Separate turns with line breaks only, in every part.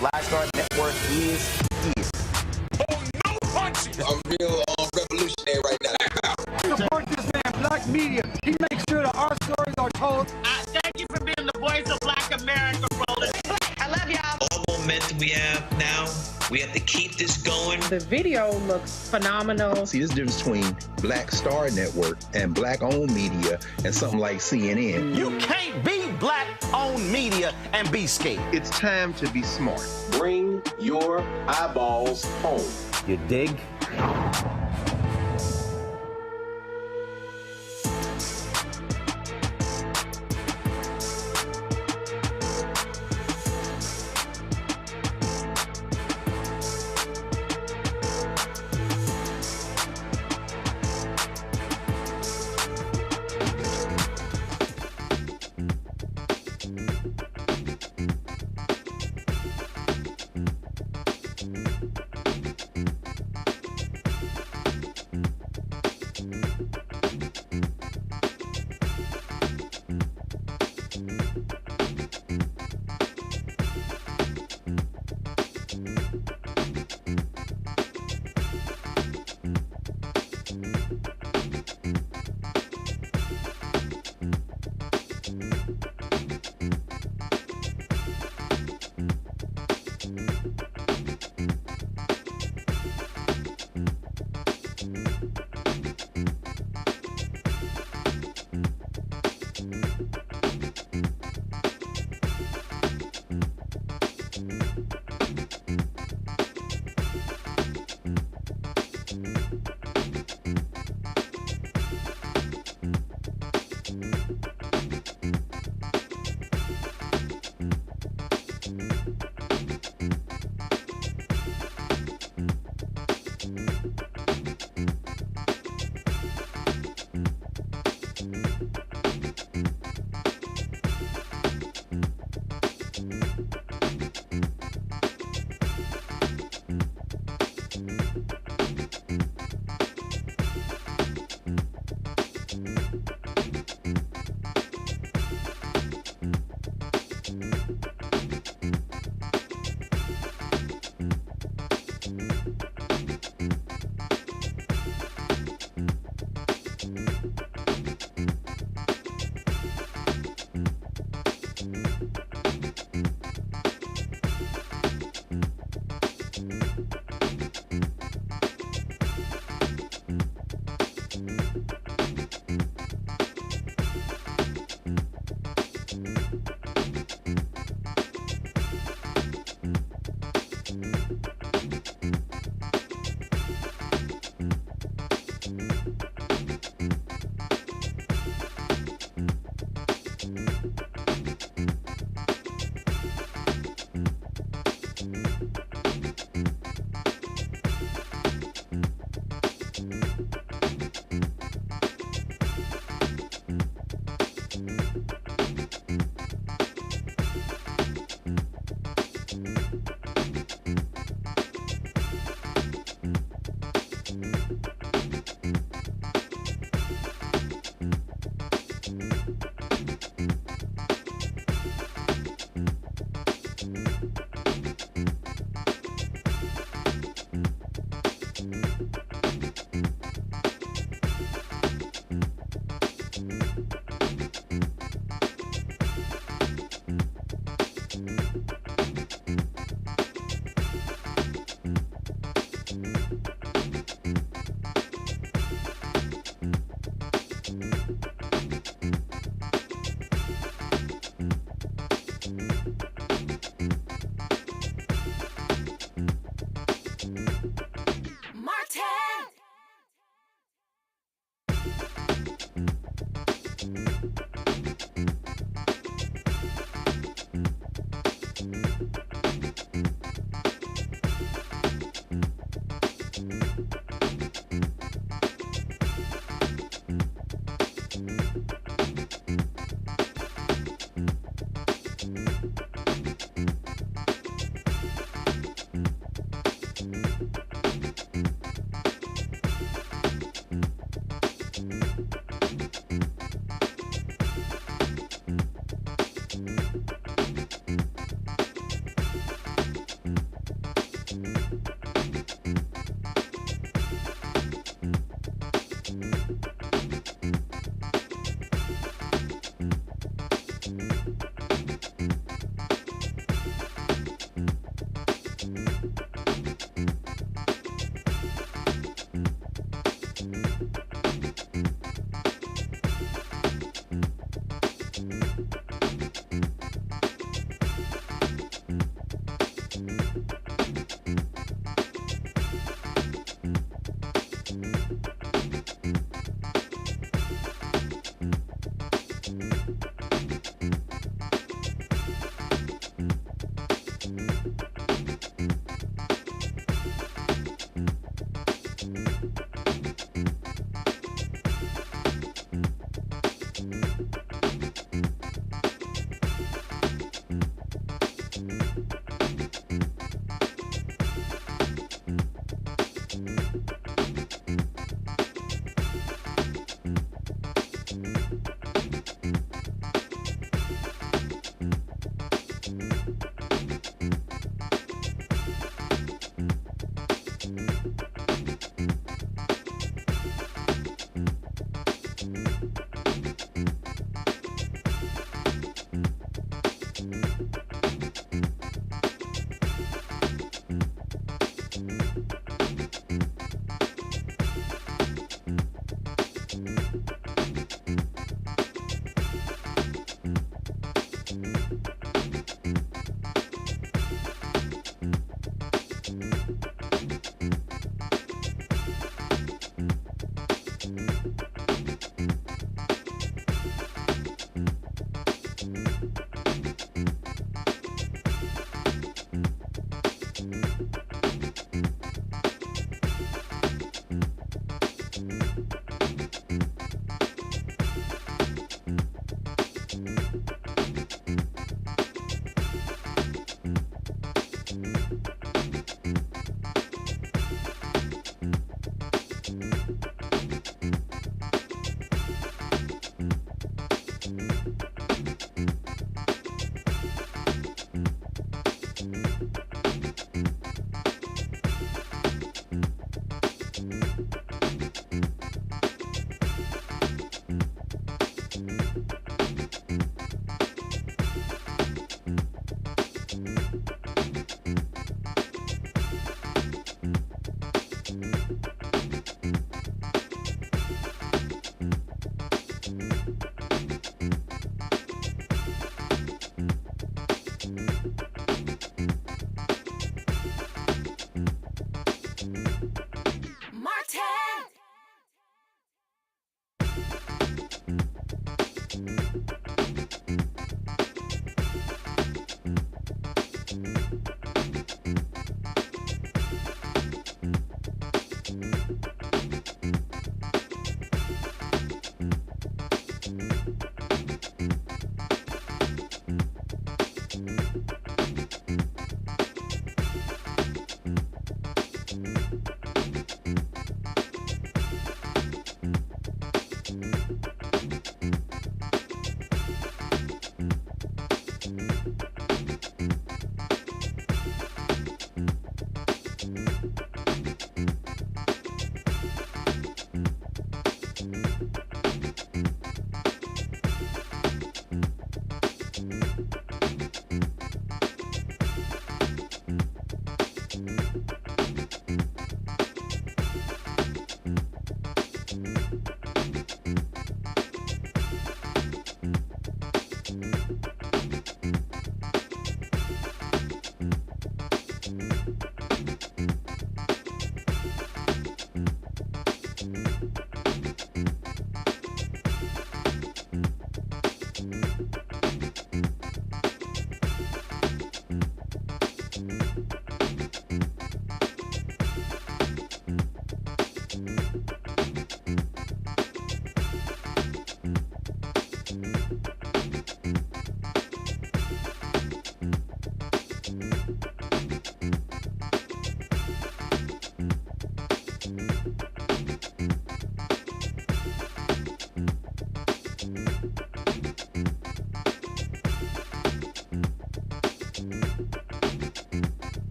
Black Star Network is.
Oh, no punches!
I'm real revolutionary right now.
Support this man, Black Media. He makes sure that our stories are told.
Thank you for being the voice of Black America, brother.
I love y'all.
All momentum we have now, we have to keep this going.
The video looks phenomenal.
See, this difference between Black Star Network and Black-owned media and something like CNN.
You can't be Black-owned media and be scared.
It's time to be smart.
Bring your eyeballs home.
You dig?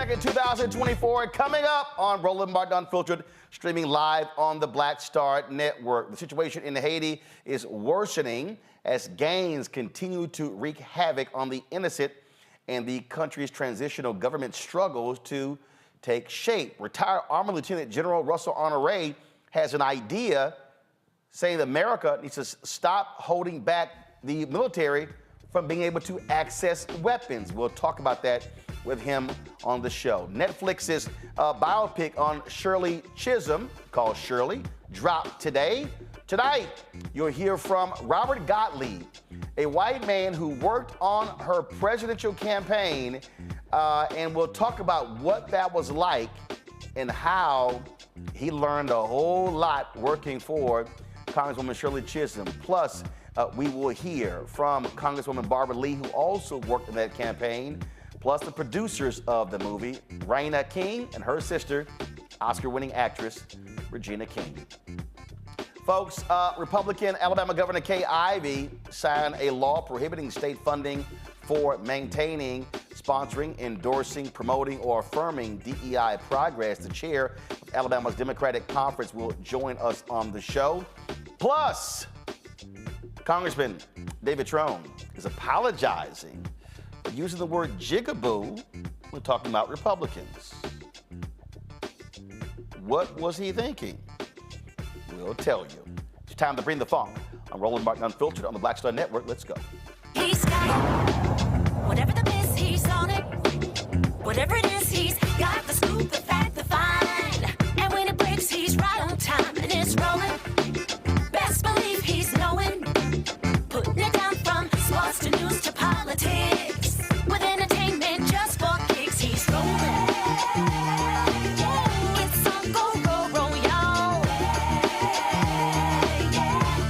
2nd, 2024, coming up on Roland Martin Unfiltered, streaming live on the Black Star Network. The situation in Haiti is worsening as gangs continue to wreak havoc on the innocent, and the country's transitional government struggles to take shape. Retired Army Lieutenant General Russel Honoré has an idea saying that America needs to stop holding back the military from being able to access weapons. We'll talk about that with him on the show. Netflix's biopic on Shirley Chisholm, called Shirley, dropped today. Tonight, you'll hear from Robert Gottlieb, a white man who worked on her presidential campaign, and we'll talk about what that was like and how he learned a whole lot working for Congresswoman Shirley Chisholm. Plus, we will hear from Congresswoman Barbara Lee, who also worked in that campaign, plus the producers of the movie, Raina King, and her sister, Oscar-winning actress Regina King. Folks, Republican Alabama Governor Kay Ivey signed a law prohibiting state funding for maintaining, sponsoring, endorsing, promoting, or affirming DEI progress. The chair of Alabama's Democratic Conference will join us on the show. Plus, Congressman David Trone is apologizing for using the word jigaboo when talking about Republicans. What was he thinking? We'll tell you. It's time to bring the funk on Roland Martin Unfiltered on the Black Star Network. Let's go.
He's got it. Whatever the miss, he's on it. Whatever it is, he's got the scoop, the fact, the find. And when it breaks, he's right on time and it's rolling. Best believe he's knowing. Putting it down from sports to news to politics. With entertainment just for kicks, he's rolling. It's on go, roll, y'all.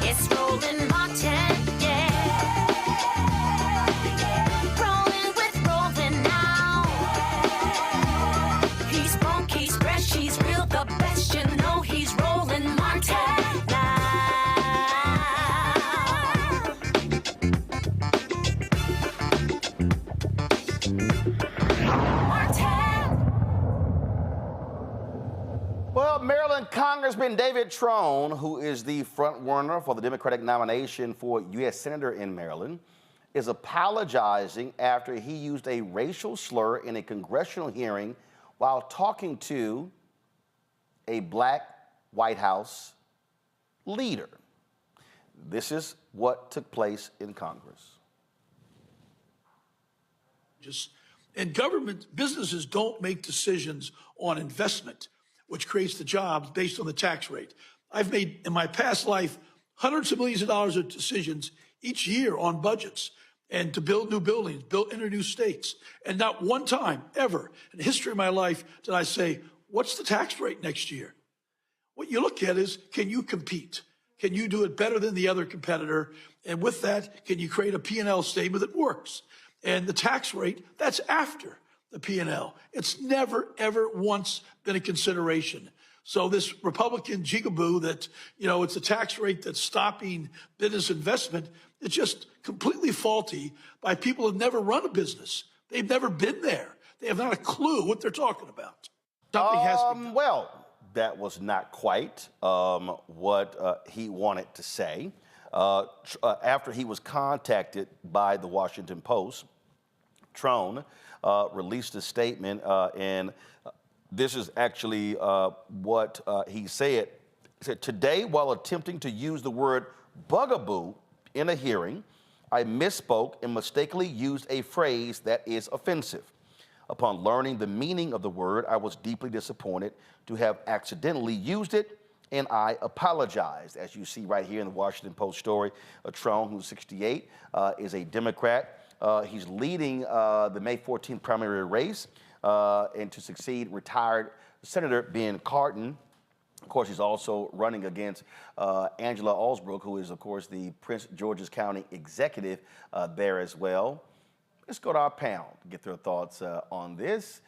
It's Roland Martin, yeah. Rolling with Roland now. He's funk, he's fresh, he's real, the best, you know he's Roland Martin now.
Well, Maryland Congressman David Trone, who is the front runner for the Democratic nomination for U.S. Senator in Maryland, is apologizing after he used a racial slur in a congressional hearing while talking to a black White House leader. This is what took place in Congress.
And government businesses don't make decisions on investment, which creates the jobs based on the tax rate. I've made, in my past life, hundreds of millions of dollars of decisions each year on budgets and to build new buildings, enter new states. And not one time ever in the history of my life did I say, what's the tax rate next year? What you look at is, can you compete? Can you do it better than the other competitor? And with that, can you create a P&L statement that works? And the tax rate, that's after the P&L. It's never, ever once been a consideration. So this Republican jigaboo that, it's a tax rate that's stopping business investment, it's just completely faulty by people who've never run a business. They've never been there. They have not a clue what they're talking about. Something has to be done.
Well, that was not quite what he wanted to say. After he was contacted by the Washington Post, Trone released a statement, and this is actually what he said. He said, "Today, while attempting to use the word bugaboo in a hearing, I misspoke and mistakenly used a phrase that is offensive. Upon learning the meaning of the word, I was deeply disappointed to have accidentally used it, and I apologized." As you see right here in the Washington Post story, Trone, who's 68, is a Democrat. He's leading the May 14th primary race, and to succeed retired Senator Ben Cardin. Of course, he's also running against Angela Alsbrook, who is, of course, the Prince George's County executive there as well. Let's go to our panel to get their thoughts on this.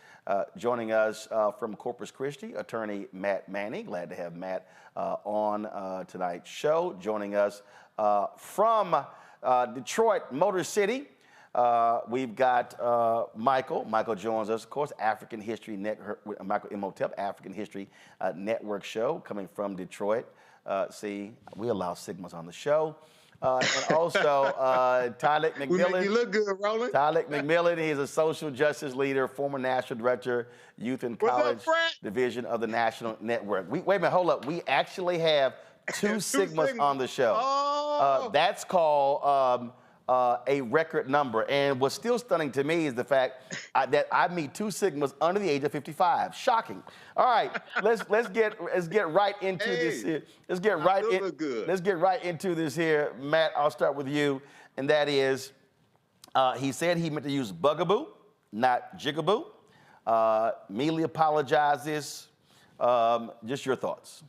Joining us from Corpus Christi, attorney Matt Manning. Glad to have Matt on tonight's show. Joining us from Detroit, Motor City, We've got Michael. Michael joins us, of course, African History Michael Imhotep, African History Network show coming from Detroit. See, we allow Sigmas on the show. And also Tyler McMillan.
We make you look good, Roland.
Tyler McMillan, he's a social justice leader, former national director, youth and college division of the National Network. Wait a minute, hold up. We actually have two Sigmas on the show.
Oh.
That's called a record number. And what's still stunning to me is the fact that I meet two Sigmas under the age of 55. Shocking. All right, let's get right into this here. Let's get right into this here. Matt, I'll start with you, and that is, he said he meant to use bugaboo, not jigaboo. Mealy apologizes. Just your thoughts.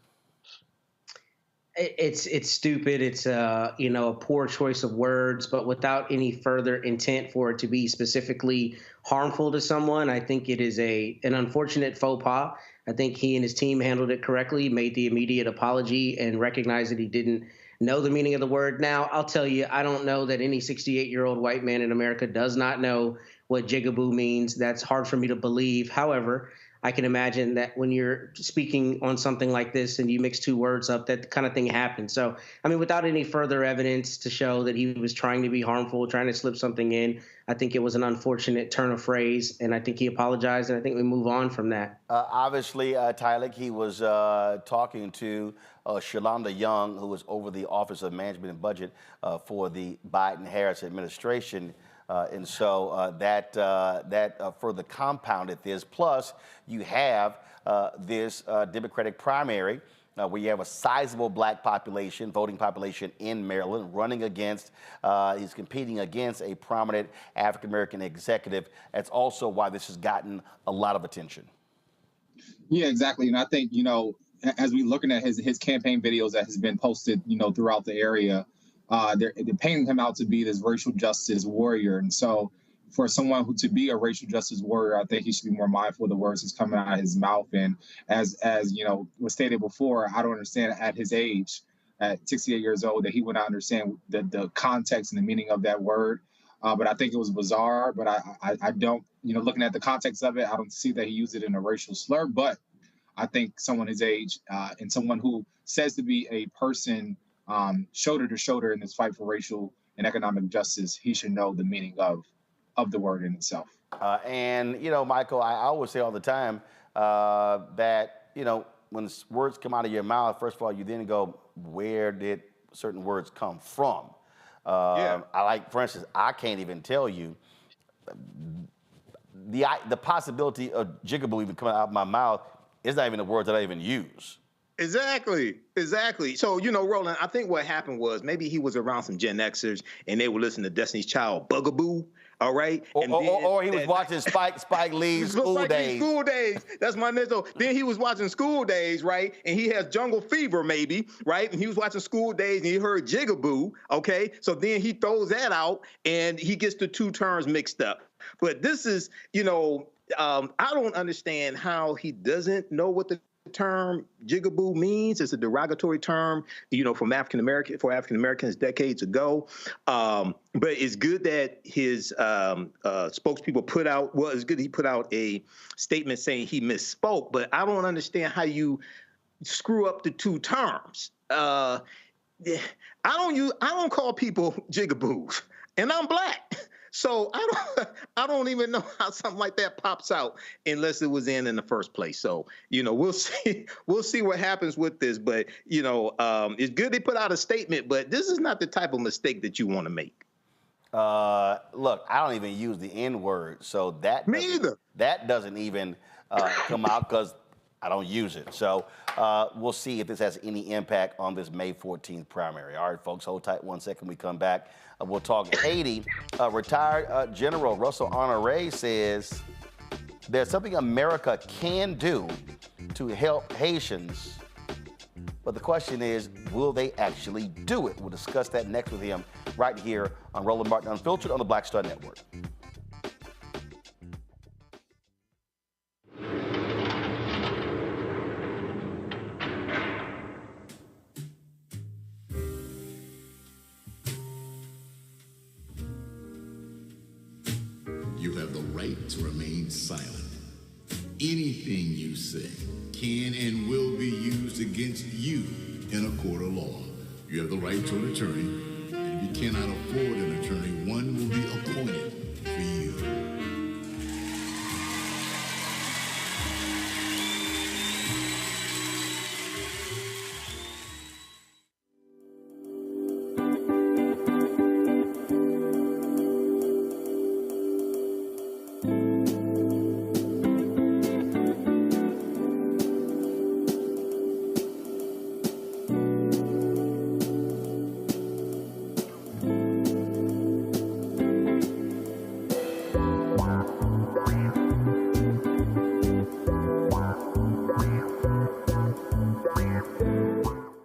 It's stupid. It's a poor choice of words, but without any further intent for it to be specifically harmful to someone. I think it is an unfortunate faux pas. I think he and his team handled it correctly, made the immediate apology, and recognized that he didn't know the meaning of the word. Now, I'll tell you, I don't know that any 68-year-old white man in America does not know what jigaboo means. That's hard for me to believe. However, I can imagine that when you're speaking on something like this and you mix two words up, that kind of thing happens. So, I mean, without any further evidence to show that he was trying to be harmful, trying to slip something in, I think it was an unfortunate turn of phrase, and I think he apologized, and I think we move on from that.
Obviously, Tyler, he was talking to Shalonda Young, who was over the Office of Management and Budget for the Biden-Harris administration. And so that further compounded this. Plus, you have this Democratic primary where you have a sizable black population, voting population in Maryland, running against, he's competing against a prominent African-American executive. That's also why this has gotten a lot of attention.
Yeah, exactly. And I think, as we're looking at his campaign videos that has been posted, throughout the area, they're painting him out to be this racial justice warrior. And so for someone to be a racial justice warrior, I think he should be more mindful of the words that's coming out of his mouth. And as was stated before, I don't understand at his age, at 68 years old, that he would not understand the context and the meaning of that word. But I think it was bizarre. But I don't, looking at the context of it, I don't see that he used it in a racial slur. But I think someone his age and someone who says to be a person shoulder to shoulder in this fight for racial and economic justice, he should know the meaning of the word in itself.
And, Michael, I always say all the time that, when words come out of your mouth, first of all, you then go, where did certain words come from? For instance, I can't even tell you the possibility of jigaboo even coming out of my mouth is not even the word that I even use.
Exactly. So, Roland, I think what happened was maybe he was around some Gen Xers and they were listening to Destiny's Child, Bugaboo. All right.
Or he was watching Spike Lee's School Days.
School Days. That's my next. So then he was watching School Days, right? And he has jungle fever, maybe, right? And he was watching School Days and he heard jigaboo. Okay. So then he throws that out and he gets the two terms mixed up. But this is, I don't understand how he doesn't know what the term jigaboo means. It's a derogatory term, from African Americans decades ago. But it's good that his spokespeople put out. Well, it's good he put out a statement saying he misspoke. But I don't understand how you screw up the two terms. I don't call people jigaboos, and I'm black. So I don't even know how something like that pops out unless it was in the first place. So, we'll see what happens with this. But, it's good they put out a statement, but this is not the type of mistake that you want to make.
Look, I don't even use the N word. So that doesn't even come out because I don't use it. So we'll see if this has any impact on this May 14th primary. All right, folks, hold tight 1 second. We come back. We'll talk Haiti. Retired General Russel Honoré says there's something America can do to help Haitians. But the question is, will they actually do it? We'll discuss that next with him right here on Roland Martin Unfiltered on the Black Star Network.
to remain silent. Anything you say can and will be used against you in a court of law. You have the right to an attorney, and if you cannot afford an attorney, one will be appointed for you.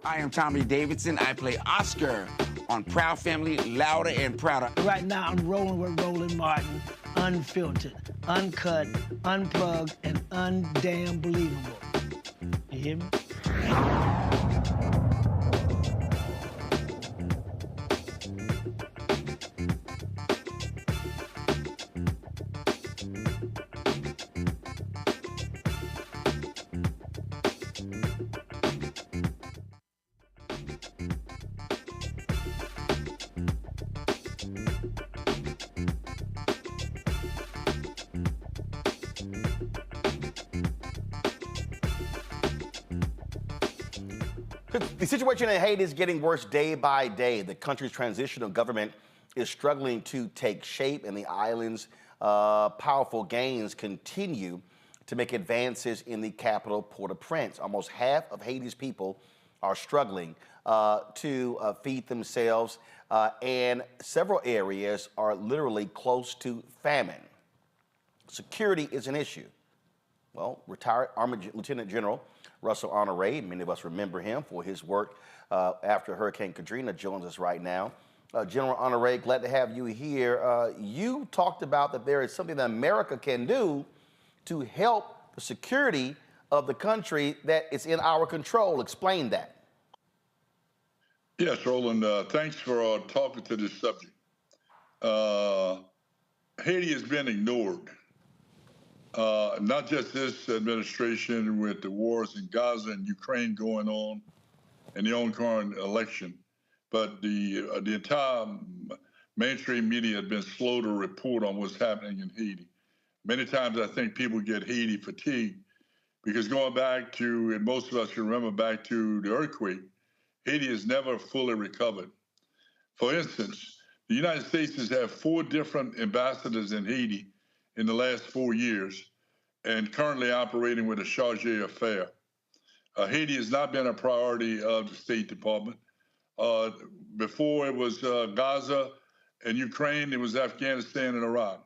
I am Tommy Davidson. I play Oscar on Proud Family, Louder and Prouder.
Right now, I'm rolling with Roland Martin, unfiltered, uncut, unplugged, and undamn believable. You hear me?
The situation in Haiti is getting worse day by day. The country's transitional government is struggling to take shape, and the island's powerful gains continue to make advances in the capital, Port-au-Prince. Almost half of Haiti's people are struggling to feed themselves, and several areas are literally close to famine. Security is an issue. Well, retired Army Lieutenant General Russel Honoré, many of us remember him for his work after Hurricane Katrina, joins us right now. General Honoré, glad to have you here. You talked about that there is something that America can do to help the security of the country that is in our control. Explain that.
Yes, Roland, thanks for talking to this subject. Haiti has been ignored. Not just this administration with the wars in Gaza and Ukraine going on and the ongoing election, but the entire mainstream media has been slow to report on what's happening in Haiti. Many times I think people get Haiti fatigue because going back to, and most of us can remember back to the earthquake, Haiti has never fully recovered. For instance, the United States has had 4 different ambassadors in Haiti in the last 4 years, and currently operating with a chargé affair. Haiti has not been a priority of the State Department. Before it was Gaza and Ukraine, it was Afghanistan and Iraq.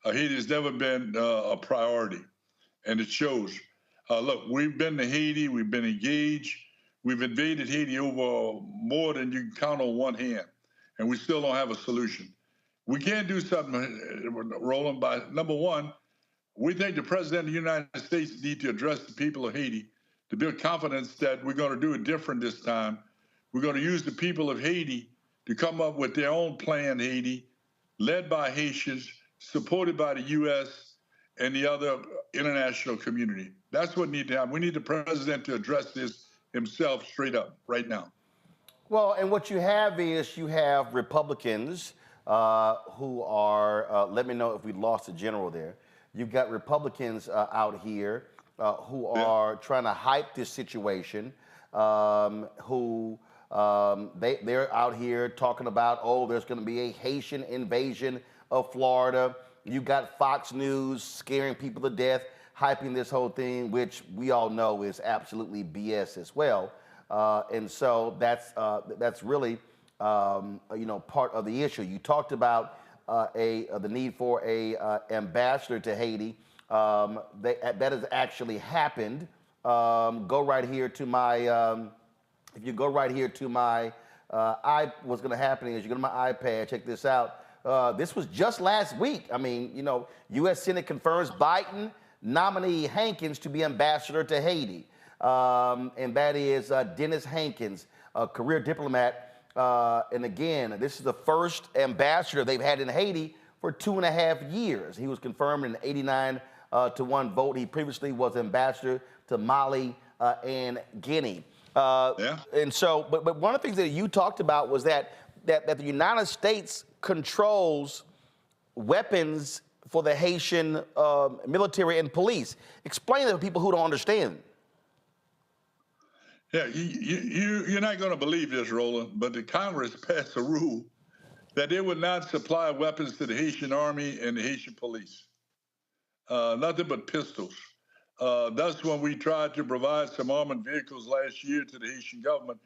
Haiti has never been a priority, and it shows. Look, we've been to Haiti, we've been engaged, we've invaded Haiti over more than you can count on one hand, and we still don't have a solution. We can't do something, Roland, by number one, we think the President of the United States needs to address the people of Haiti to build confidence that we're going to do it different this time. We're going to use the people of Haiti to come up with their own plan, Haiti, led by Haitians, supported by the U.S. and the other international community. That's what needs to happen. We need the President to address this himself straight up right now.
Well, and what you have is you have Republicans who are, let me know if we lost a general there. You've got Republicans out here who are trying to hype this situation, they're out here talking about, oh, there's going to be a Haitian invasion of Florida. You've got Fox News scaring people to death, hyping this whole thing, which we all know is absolutely BS as well. And so that's really, part of the issue. You talked about the need for a ambassador to Haiti. That has actually happened. Go right here to my, if you go right here to my, what's going to happen is you go to my iPad, check this out. This was just last week. I mean, U.S. Senate confirms Biden nominee Hankins to be ambassador to Haiti. And that is Dennis Hankins, a career diplomat. And again, this is the first ambassador they've had in Haiti for 2.5 years. He was confirmed in an 89-to-1 vote. He previously was ambassador to Mali and Guinea. And so, but one of the things that you talked about was that the United States controls weapons for the Haitian military and police. Explain that to people who don't understand.
Yeah, you're not going to believe this, Roland, but the Congress passed a rule that they would not supply weapons to the Haitian army and the Haitian police. Nothing but pistols. That's when we tried to provide some armored vehicles last year to the Haitian government.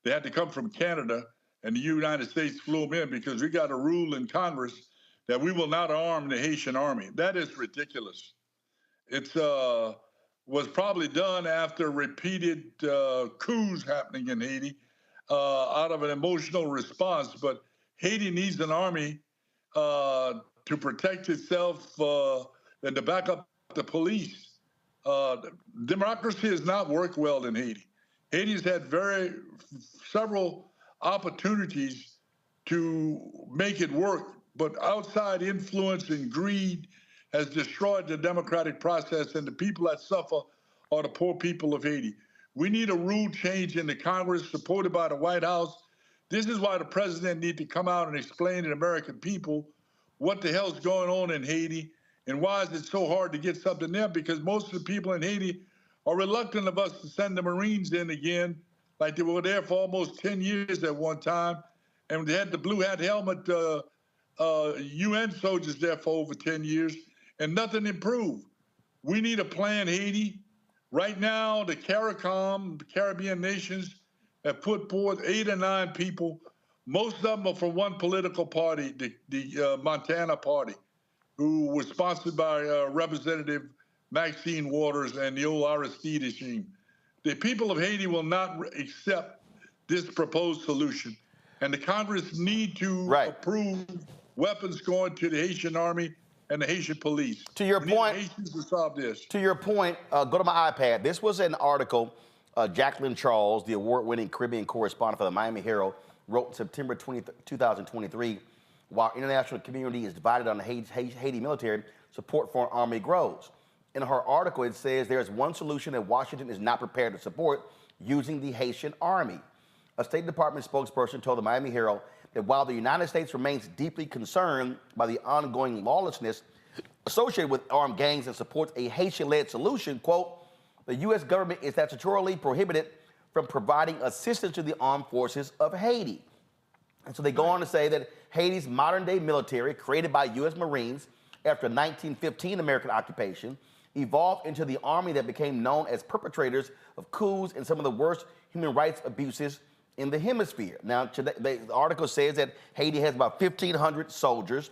They had to come from Canada, and the United States flew them in because we got a rule in Congress that we will not arm the Haitian army. That is ridiculous. It was probably done after repeated coups happening in Haiti out of an emotional response. But Haiti needs an army to protect itself and to back up the police. Democracy has not worked well in Haiti. Haiti's had several opportunities to make it work, but outside influence and greed has destroyed the democratic process, and the people that suffer are the poor people of Haiti. We need a rule change in the Congress supported by the White House. This is why the president needs to come out and explain to the American people what the hell's going on in Haiti and why is it so hard to get something there, because most of the people in Haiti are reluctant of us to send the Marines in again, like they were there for almost 10 years at one time, and they had the blue hat helmet UN soldiers there for over 10 years, and nothing improved. We need a plan, Haiti. Right now, the CARICOM, the Caribbean nations, have put forth 8 or 9 people. Most of them are from one political party, the Montana Party, who was sponsored by Representative Maxine Waters and the old Aristide regime. The people of Haiti will not accept this proposed solution, and the Congress need to approve weapons going to the Haitian army and the Haitian police.
To your point,
Haitians to solve this.
To your point, go to my iPad. This was an article Jacqueline Charles, the award-winning Caribbean correspondent for the Miami Herald, wrote September 2023. While international community is divided on the Haiti military, support for an army grows. In her article, it says there's one solution that Washington is not prepared to support: using the Haitian army. A State Department spokesperson told the Miami Herald that while the United States remains deeply concerned by the ongoing lawlessness associated with armed gangs and supports a Haitian-led solution, quote, the U.S. government is statutorily prohibited from providing assistance to the armed forces of Haiti. And so they go on to say that Haiti's modern-day military, created by U.S. Marines after 1915 American occupation, evolved into the army that became known as perpetrators of coups and some of the worst human rights abuses in the hemisphere. Now, today, the article says that Haiti has about 1,500 soldiers,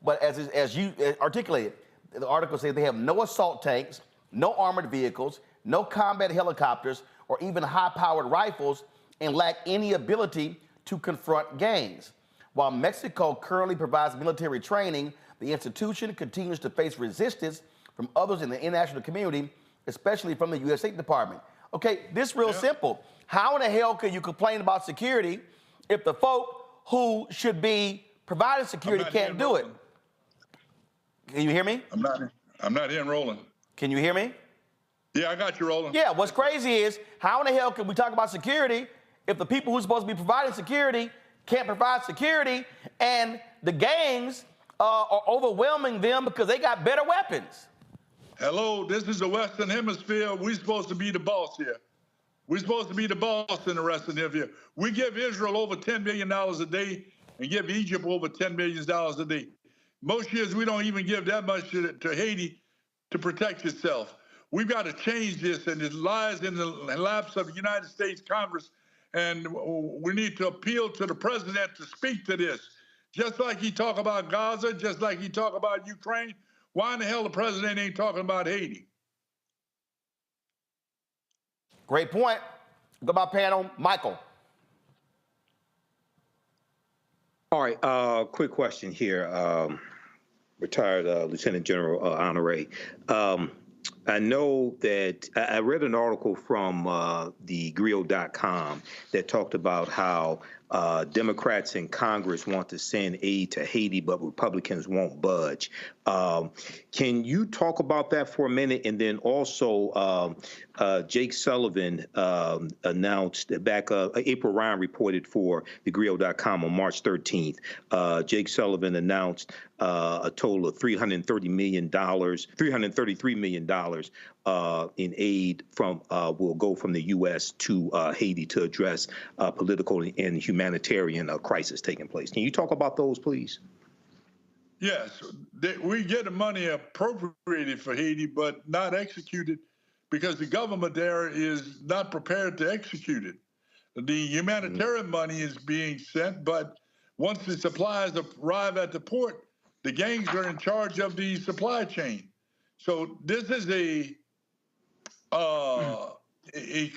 but as you articulated, the article says they have no assault tanks, no armored vehicles, no combat helicopters, or even high-powered rifles, and lack any ability to confront gangs. While Mexico currently provides military training, the institution continues to face resistance from others in the international community, especially from the U.S. State Department. Okay, this is real simple. How in the hell can you complain about security if the folk who should be providing security can't do it? Can you hear me?
I'm not hearing Roland.
Can you hear me?
Yeah, I got you, Roland.
Yeah, what's crazy is how in the hell can we talk about security if the people who are supposed to be providing security can't provide security and the gangs are overwhelming them because they got better weapons?
Hello, this is the Western Hemisphere. We're supposed to be the boss here. We're supposed to be the boss in the Western Hemisphere. We give Israel over $10 million a day and give Egypt over $10 million a day. Most years, we don't even give that much to Haiti to protect itself. We've got to change this, and it lies in the laps of the United States Congress, and we need to appeal to the president to speak to this. Just like he talked about Gaza, just like he talked about Ukraine, why in the hell the president ain't talking about Haiti?
Great point. Go to my panel, Michael.
All right, quick question here. Retired Lieutenant General Honoré. I know that I read an article from the Griot.com that talked about how Democrats in Congress want to send aid to Haiti, but Republicans won't budge. Can you talk about that for a minute? And then also, Jake Sullivan announced back, April Ryan reported for the Griot.com on March 13th. Jake Sullivan announced a total of $333 million in aid from will go from the U.S. to Haiti to address political and humanitarian crisis taking place. Can you talk about those, please?
Yes, we get the money appropriated for Haiti, but not executed because the government there is not prepared to execute it. The humanitarian money is being sent, but once the supplies arrive at the port, the gangs are in charge of the supply chain. So this is a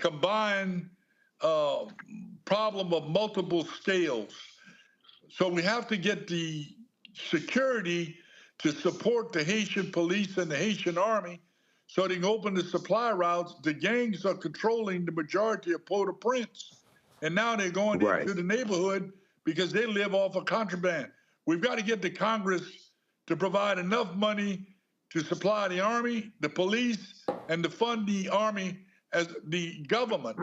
combined problem of multiple scales. So we have to get the security to support the Haitian police and the Haitian army so they can open the supply routes. The gangs are controlling the majority of Port-au-Prince. And now they're going into the neighborhood because they live off of contraband. We've got to get the Congress to provide enough money to supply the army, the police, and to fund the army as the government.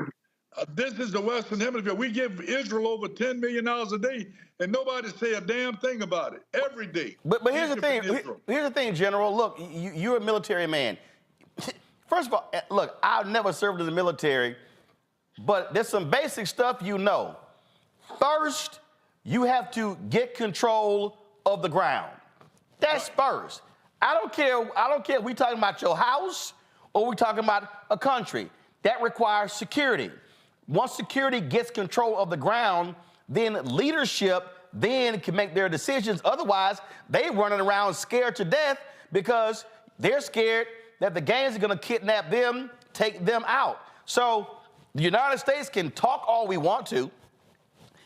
This is the Western Hemisphere. We give Israel over $10 million a day, and nobody say a damn thing about it every day.
But here's the thing. Here's the thing, General. Look, you're a military man. First of all, look, I've never served in the military, but there's some basic stuff you know. First, you have to get control of the ground. That's first. I don't care if we talking about your house or we talking about a country. That requires security. Once security gets control of the ground, then leadership then can make their decisions. Otherwise, they running around scared to death because they're scared that the gangs are gonna kidnap them, take them out. So the United States can talk all we want to.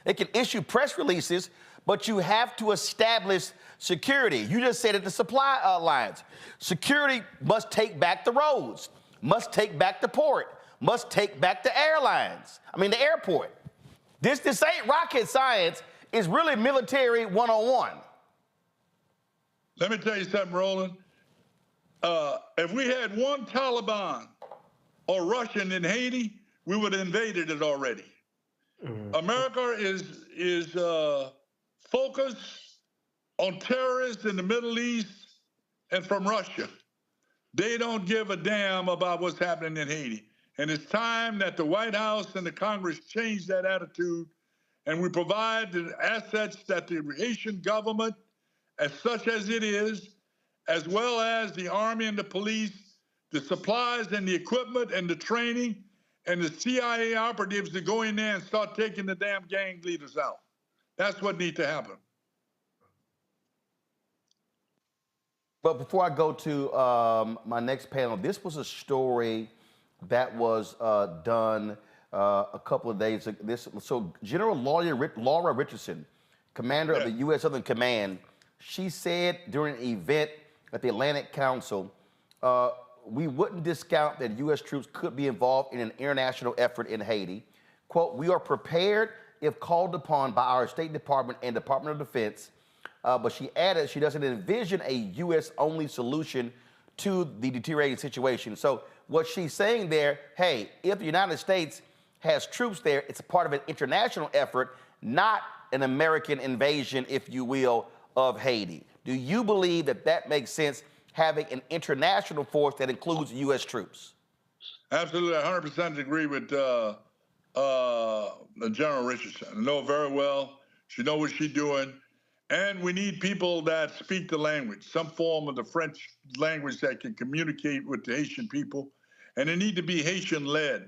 They can issue press releases, but you have to establish security. You just said it, the supply lines. Security must take back the roads, must take back the port, must take back the the airport. This ain't rocket science. It's really military 101.
Let me tell you something, Roland. If we had one Taliban or Russian in Haiti, we would have invaded it already. America is focused on terrorists in the Middle East and from Russia. They don't give a damn about what's happening in Haiti. And it's time that the White House and the Congress change that attitude, and we provide the assets that the Haitian government, as such as it is, as well as the Army and the police, the supplies and the equipment and the training, and the CIA operatives to go in there and start taking the damn gang leaders out. That's what needs to happen.
But before I go to my next panel, this was a story that was done a couple of days ago. So General Laura Richardson, commander of the U.S. Southern Command, she said during an event at the Atlantic Council, we wouldn't discount that U.S. troops could be involved in an international effort in Haiti. Quote, we are prepared if called upon by our State Department and Department of Defense. But she added she doesn't envision a U.S.-only solution to the deteriorating situation. So what she's saying there, hey, if the United States has troops there, it's a part of an international effort, not an American invasion, if you will, of Haiti. Do you believe that that makes sense, having an international force that includes U.S. troops?
Absolutely, I 100% agree with General Richardson. I know very well. She knows what she's doing. And we need people that speak the language, some form of the French language that can communicate with the Haitian people. And they need to be Haitian-led,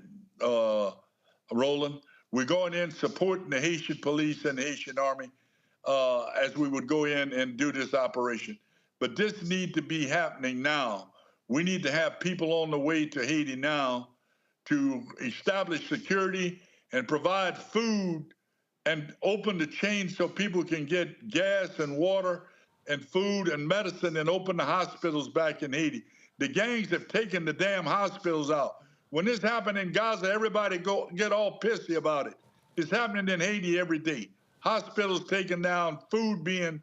Roland. We're going in supporting the Haitian police and the Haitian army as we would go in and do this operation. But this needs to be happening now. We need to have people on the way to Haiti now to establish security and provide food and open the chain so people can get gas and water and food and medicine and open the hospitals back in Haiti. The gangs have taken the damn hospitals out. When this happened in Gaza, everybody get all pissy about it. It's happening in Haiti every day. Hospitals taken down, food being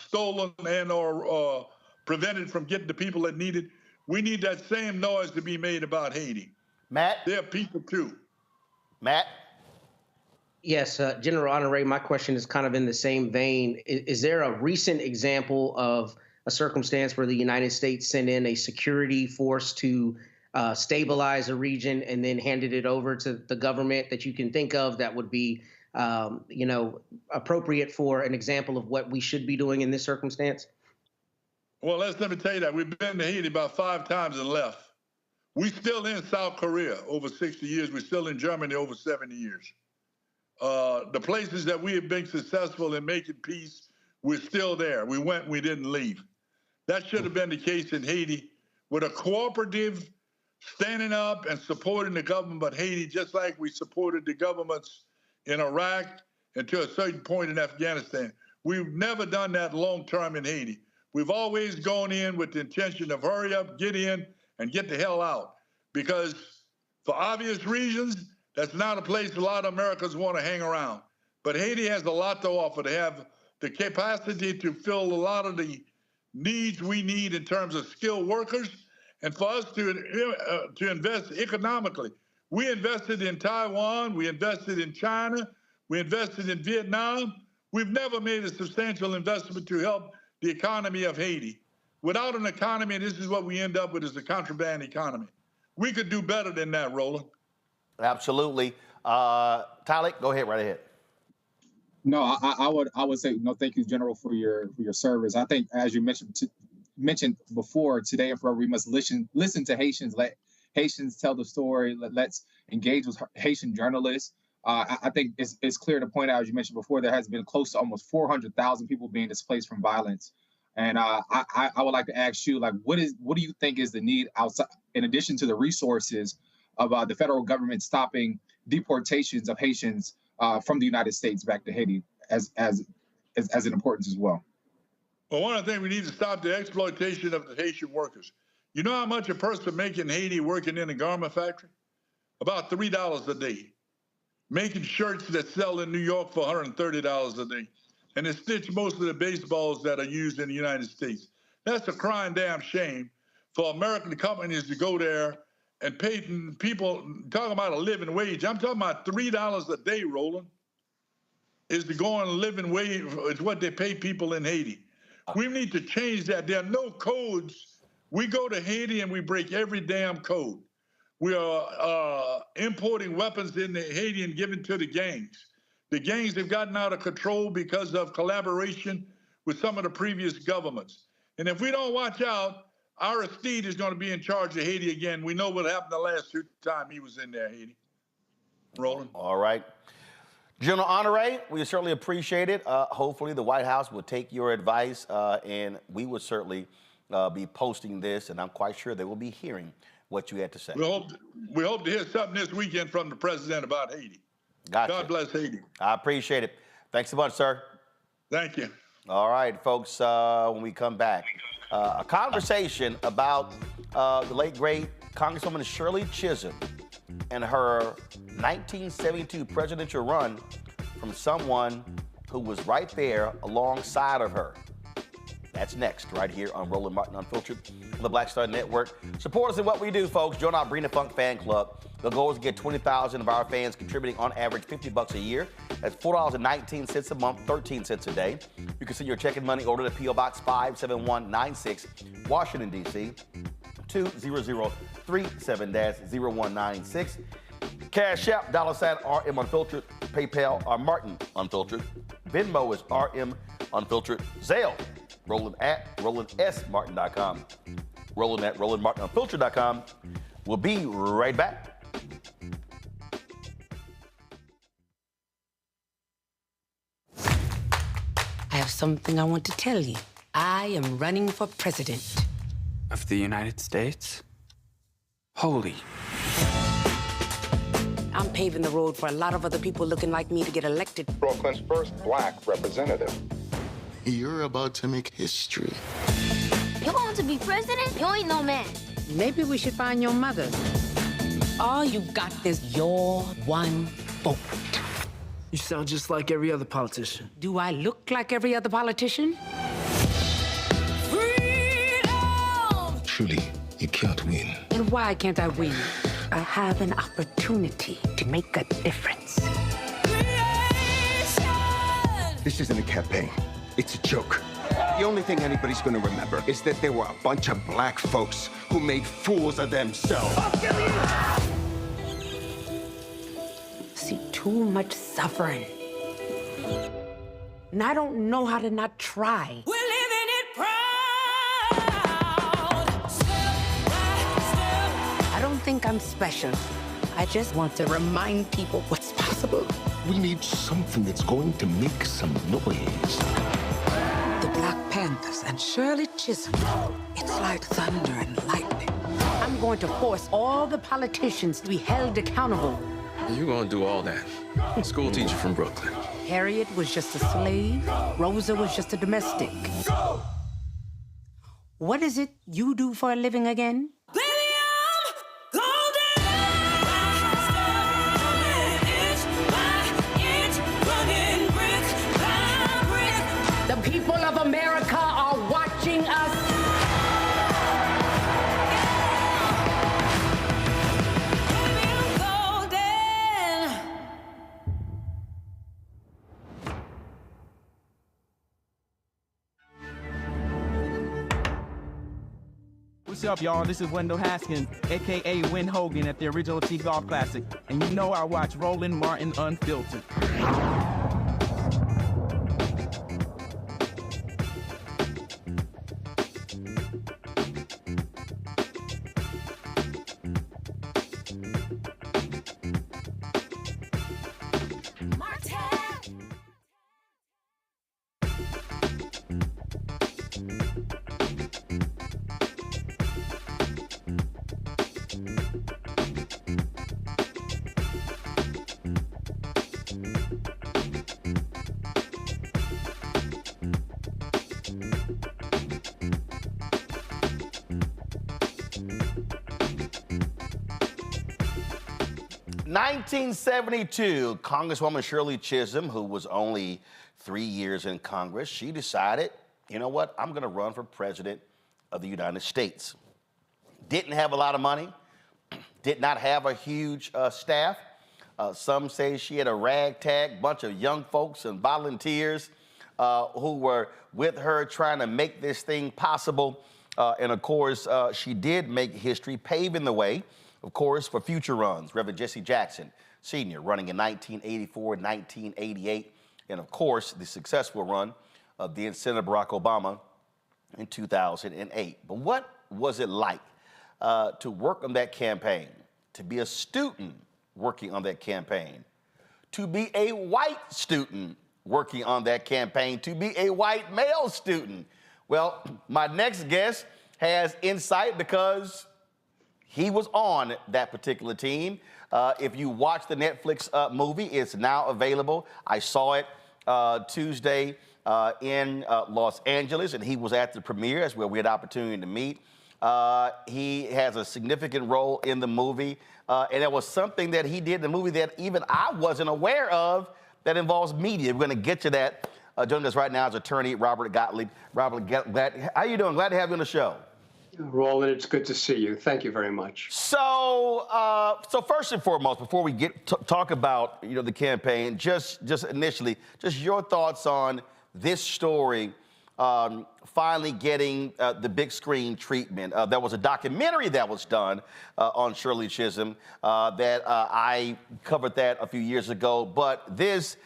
stolen and or prevented from getting the people that need it. We need that same noise to be made about Haiti.
Matt?
They're people too.
Matt?
Yes, General Honoré, my question is kind of in the same vein. Is there a recent example of a circumstance where the United States sent in a security force to stabilize a region and then handed it over to the government that you can think of that would be, appropriate for an example of what we should be doing in this circumstance?
Well, let me tell you that. We've been to Haiti about 5 times and left. We're still in South Korea over 60 years. We're still in Germany over 70 years. The places that we have been successful in making peace, we're still there. We went, we didn't leave. That should have been the case in Haiti with a cooperative standing up and supporting the government of Haiti, just like we supported the governments in Iraq and to a certain point in Afghanistan. We've never done that long term in Haiti. We've always gone in with the intention of hurry up, get in, and get the hell out. Because for obvious reasons, that's not a place a lot of Americans want to hang around. But Haiti has a lot to offer. They have the capacity to fill a lot of the needs we need in terms of skilled workers, and for us to invest economically. We invested in Taiwan, we invested in China, we invested in Vietnam. We've never made a substantial investment to help the economy of Haiti. Without an economy, this is what we end up with, is a contraband economy. We could do better than that, Roland.
Absolutely. Tyler, go ahead, right ahead.
No, I would say no. Thank you, General, for your service. I think, as you mentioned before, today and forever, we must listen to Haitians. Let Haitians tell the story. Let's engage with Haitian journalists. I think it's clear to point out, as you mentioned before, there has been close to almost 400,000 people being displaced from violence. And I would like to ask you, like, what do you think is the need outside, in addition to the resources of the federal government stopping deportations of Haitians from the United States back to Haiti as an importance as well?
Well, one of the things we need to stop the exploitation of the Haitian workers. You know how much a person making in Haiti working in a garment factory? About $3 a day. Making shirts that sell in New York for $130 a day. And they stitch most of the baseballs that are used in the United States. That's a crying damn shame for American companies to go there and pay people, talking about a living wage. I'm talking about $3 a day, Roland, is the going living wage, is what they pay people in Haiti. We need to change that. There are no codes. We go to Haiti and we break every damn code. We are importing weapons into Haiti and giving to the gangs. The gangs have gotten out of control because of collaboration with some of the previous governments. And if we don't watch out, Aristide is going to be in charge of Haiti again. We know what happened the last 2 times he was in there, Haiti. Roland.
All right. General Honoré, we certainly appreciate it. Hopefully the White House will take your advice, and we will certainly be posting this, and I'm quite sure they will be hearing what you had to say.
We hope to hear something this weekend from the president about Haiti.
Gotcha.
God bless Haiti.
I appreciate it. Thanks so much, sir.
Thank you.
All right, folks, when we come back, a conversation about the late, great Congresswoman Shirley Chisholm and her 1972 presidential run from someone who was right there alongside of her. That's next, right here on Roland Martin Unfiltered on the Black Star Network. Support us in what we do, folks. Join our Bring the Funk fan club. The goal is to get 20,000 of our fans contributing on average $50 a year. That's $4.19 a month, 13 cents a day. You can send your check and money order to P.O. Box 57196, Washington, D.C., 20037-0196. Cash App, $RM Unfiltered. PayPal, Martin Unfiltered. Venmo is RM Unfiltered. Zelle, Roland at RolandSMartin.com. Roland at RolandMartinUnfiltered.com. We'll be right back.
I have something I want to tell you. I am running for president.
Of the United States? Holy.
I'm paving the road for a lot of other people looking like me to get elected.
Brooklyn's first black representative.
You're about to make history.
You gonna
want to be president? You ain't no man.
Maybe we should find your mother. All you got is your one vote.
You sound just like every other politician.
Do I look like every other politician?
Truly, you can't win.
And why can't I win? I have an opportunity to make a difference.
This isn't a campaign. It's a joke. The only thing anybody's gonna remember is that there were a bunch of black folks who made fools of themselves.
See too much suffering. And I don't know how to not try.
We're living it proud. Step by step.
I don't think I'm special. I just want to remind people what's possible.
We need something that's going to make some noise.
The Black Panthers and Shirley Chisholm. It's like thunder and lightning. I'm going to force all the politicians to be held accountable.
You're gonna do all that. School teacher from Brooklyn.
Harriet was just a slave. Rosa was just a domestic. What is it you do for a living again? The people of America are watching us.
What's up, y'all? This is Wendell Haskins, a.k.a. Win Hogan at the original T-Golf Classic. And you know I watch Roland Martin Unfiltered.
In 1972, Congresswoman Shirley Chisholm, who was only 3 years in Congress, she decided, you know what, I'm gonna run for president of the United States. Didn't have a lot of money, did not have a huge staff. Some say she had a ragtag bunch of young folks and volunteers who were with her trying to make this thing possible. And of course, she did make history, paving the way, of course, for future runs. Reverend Jesse Jackson, Sr., running in 1984, 1988, and of course, the successful run of then Senator Barack Obama in 2008. But what was it like to work on that campaign, to be a student working on that campaign, to be a white student working on that campaign, to be a white male student? Well, my next guest has insight because he was on that particular team. If you watch the Netflix movie, it's now available. I saw it Tuesday in Los Angeles, and he was at the premiere. That's where we had the opportunity to meet. He has a significant role in the movie, and it was something that he did in the movie that even I wasn't aware of that involves media. We're gonna get to that. Joining us right now is attorney Robert Gottlieb. Robert, how you doing? Glad to have you on the show.
Roland, it's good to see you. Thank you very much.
So, so first and foremost, before we get talk about the campaign, just initially, just your thoughts on this story finally getting the big screen treatment. There was a documentary that was done on Shirley Chisholm that I covered that a few years ago, but this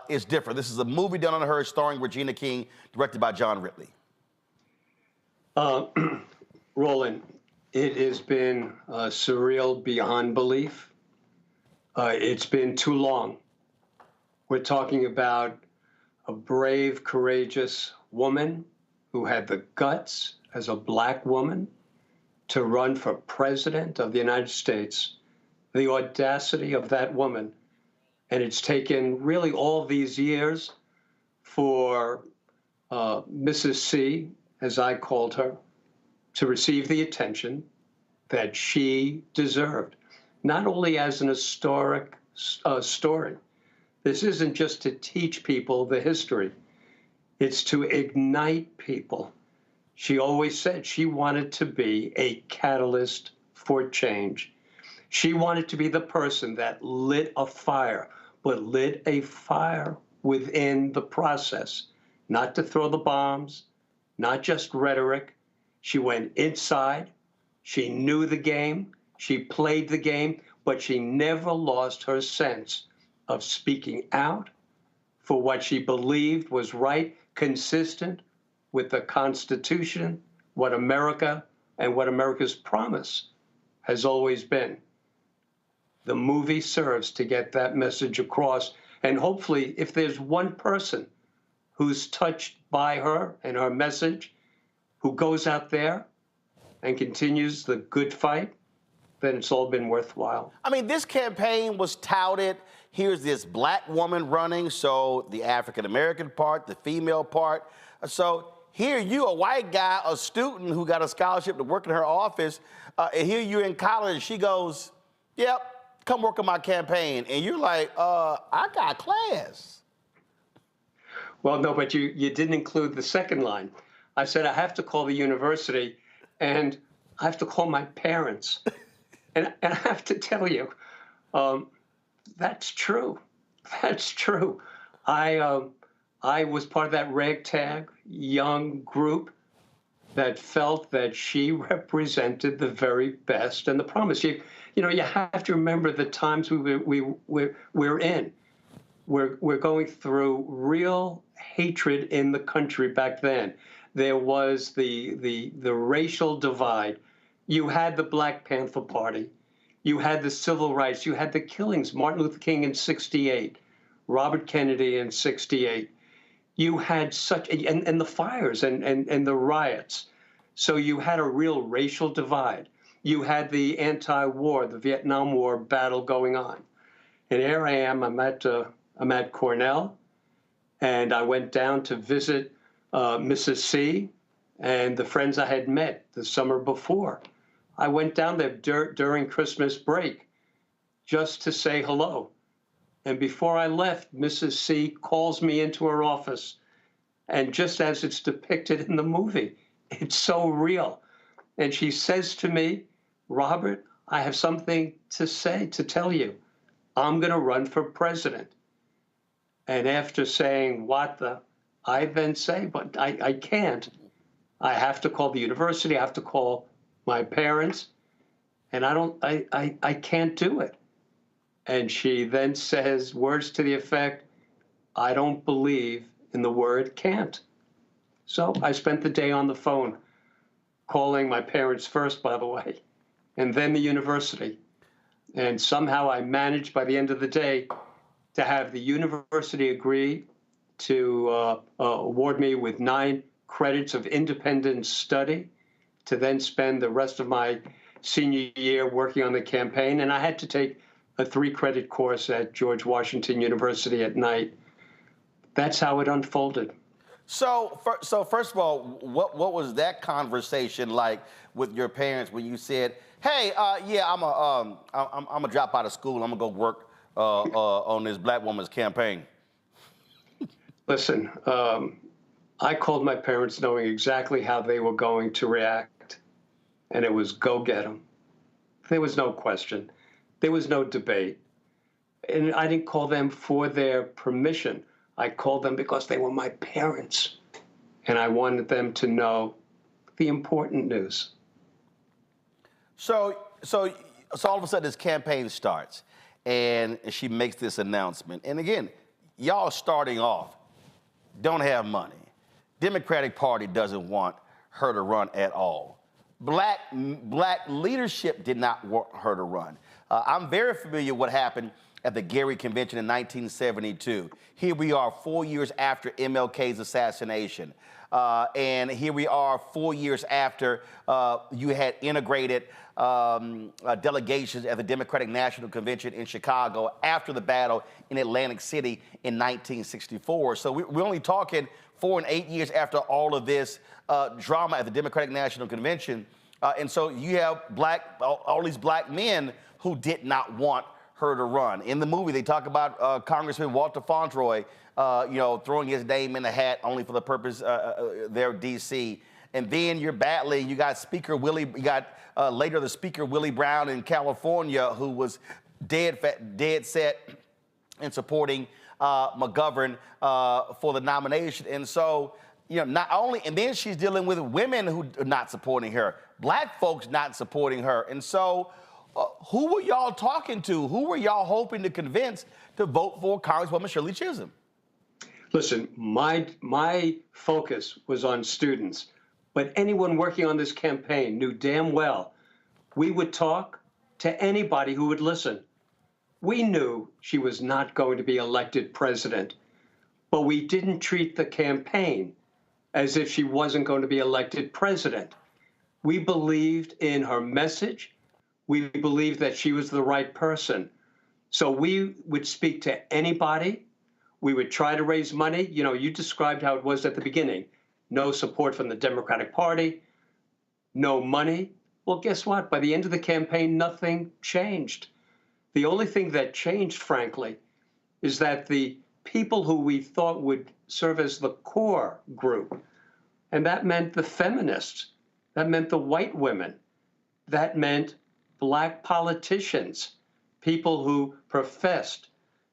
is different. This is a movie done on her, starring Regina King, directed by John Ridley.
Roland, it has been surreal beyond belief. It's been too long. We're talking about a brave, courageous woman who had the guts as a black woman to run for president of the United States. The audacity of that woman. And it's taken really all these years for Mrs. C, as I called her, to receive the attention that she deserved, not only as an historic story. This isn't just to teach people the history. It's to ignite people. She always said she wanted to be a catalyst for change. She wanted to be the person that lit a fire, but lit a fire within the process, not to throw the bombs, not just rhetoric. She went inside. She knew the game. She played the game, but she never lost her sense of speaking out for what she believed was right, consistent with the Constitution, what America and what America's promise has always been. The movie serves to get that message across. And hopefully, if there's one person who's touched by her and her message, who goes out there and continues the good fight, then it's all been worthwhile.
I mean, this campaign was touted. Here's this black woman running, so the African-American part, the female part. So here you, a white guy, a student who got a scholarship to work in her office, and here you're in college, she goes, yep, come work on my campaign. And you're like, I got class.
Well, no, but you didn't include the second line. I said, I have to call the university, and I have to call my parents. And I have to tell you, that's true. That's true. I was part of that ragtag young group that felt that she represented the very best and the promise. You know, you have to remember the times we're in. We're going through real hatred in the country back then. There was the racial divide. You had the Black Panther Party. You had the civil rights. You had the killings, Martin Luther King in '68, Robert Kennedy in '68. You had such, and the fires and the riots. So you had a real racial divide. You had the anti-war, the Vietnam War battle going on. And here I am, I'm at Cornell, and I went down to visit Mrs. C and the friends I had met the summer before. I went down there during Christmas break just to say hello. And before I left, Mrs. C calls me into her office. And just as it's depicted in the movie, it's so real. And she says to me, Robert, I have something to say, to tell you. I'm going to run for president. And after saying, what the, I then say, but I can't. I have to call the university. I have to call my parents. And I can't do it. And she then says words to the effect, I don't believe in the word can't. So I spent the day on the phone, calling my parents first, by the way, and then the university. And somehow I managed by the end of the day to have the university agree to award me with 9 credits of independent study to then spend the rest of my senior year working on the campaign. And I had to take a 3-credit course at George Washington University at night. That's how it unfolded.
So first of all, what was that conversation like with your parents when you said, "Hey, yeah, I'm a drop out of school. I'm gonna go work on this black woman's campaign"?
Listen, I called my parents knowing exactly how they were going to react, and it was go get them. There was no question. There was no debate. And I didn't call them for their permission. I called them because they were my parents, and I wanted them to know the important news.
So all of a sudden this campaign starts, and she makes this announcement. And again, y'all starting off don't have money. Democratic Party doesn't want her to run at all. Black leadership did not want her to run. I'm very familiar with what happened at the Gary Convention in 1972. Here we are 4 years after MLK's assassination. And here we are 4 years after you had integrated delegations at the Democratic National Convention in Chicago after the battle in Atlantic City in 1964. So we're only talking 4 and 8 years after all of this drama at the Democratic National Convention. And so you have all these black men who did not want her to run. In the movie, they talk about Congressman Walter Fauntroy, throwing his name in the hat only for the purpose there in D.C. And then you're battling. You got later the Speaker Willie Brown in California, who was dead set in supporting McGovern for the nomination. And so, not only, and then she's dealing with women who are not supporting her, black folks not supporting her. And so, who were y'all talking to? Who were y'all hoping to convince to vote for Congresswoman Shirley Chisholm?
Listen, my focus was on students, but anyone working on this campaign knew damn well we would talk to anybody who would listen. We knew she was not going to be elected president, but we didn't treat the campaign as if she wasn't going to be elected president. We believed in her message. We believed that she was the right person. So we would speak to anybody. We would try to raise money. You described how it was at the beginning. No support from the Democratic Party, no money. Well, guess what? By the end of the campaign, nothing changed. The only thing that changed, frankly, is that the people who we thought would serve as the core group, and that meant the feminists, that meant the white women, that meant black politicians, people who professed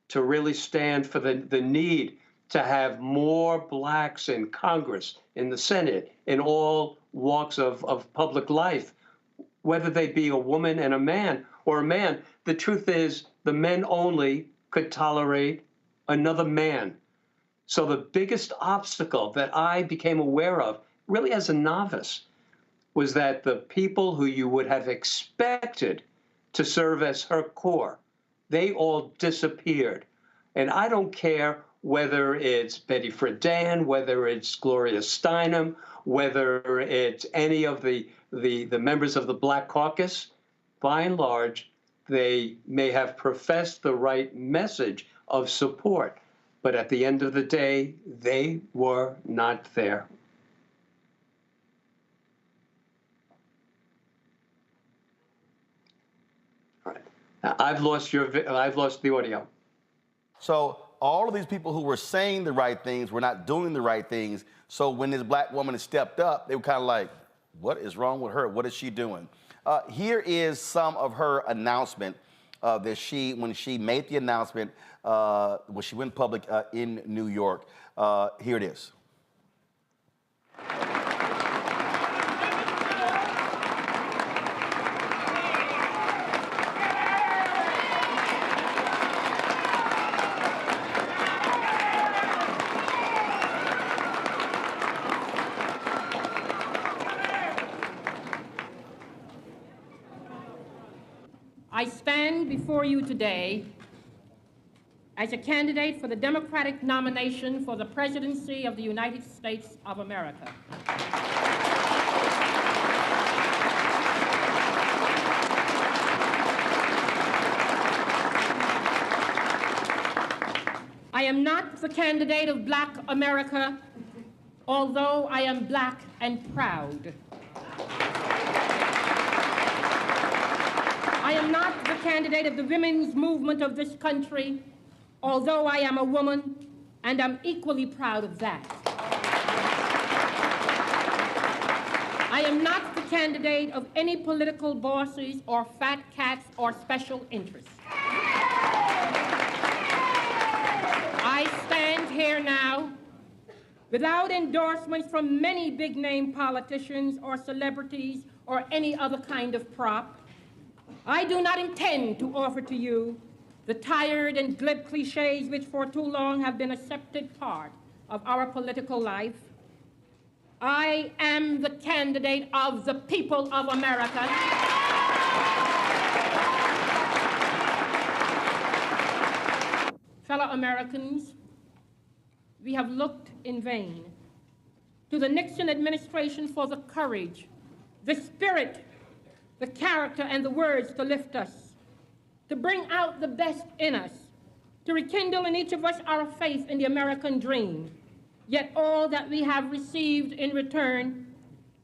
to really stand for the need to have more blacks in Congress, in the Senate, in all walks of public life, whether they be a woman and a man or a man. The truth is, the men only could tolerate another man. So the biggest obstacle that I became aware of, really as a novice, was that the people who you would have expected to serve as her core, they all disappeared. And I don't care whether it's Betty Friedan, whether it's Gloria Steinem, whether it's any of the members of the Black Caucus. By and large, they may have professed the right message of support, but at the end of the day, they were not there. All right. Now, I've lost the audio.
So all of these people who were saying the right things were not doing the right things. So when this black woman stepped up, they were kind of like, what is wrong with her? What is she doing? Here is some of her announcement when she made the announcement when she went public in New York. Here it is.
I stand before you today as a candidate for the Democratic nomination for the presidency of the United States of America. I am not the candidate of Black America, although I am Black and proud. I am not the candidate of the women's movement of this country, although I am a woman, and I'm equally proud of that. I am not the candidate of any political bosses or fat cats or special interests. I stand here now without endorsements from many big-name politicians or celebrities or any other kind of prop. I do not intend to offer to you the tired and glib cliches which for too long have been an accepted part of our political life. I am the candidate of the people of America. Americans, we have looked in vain to the Nixon administration for the courage, the spirit, the character, and the words to lift us, to bring out the best in us, to rekindle in each of us our faith in the American dream. Yet all that we have received in return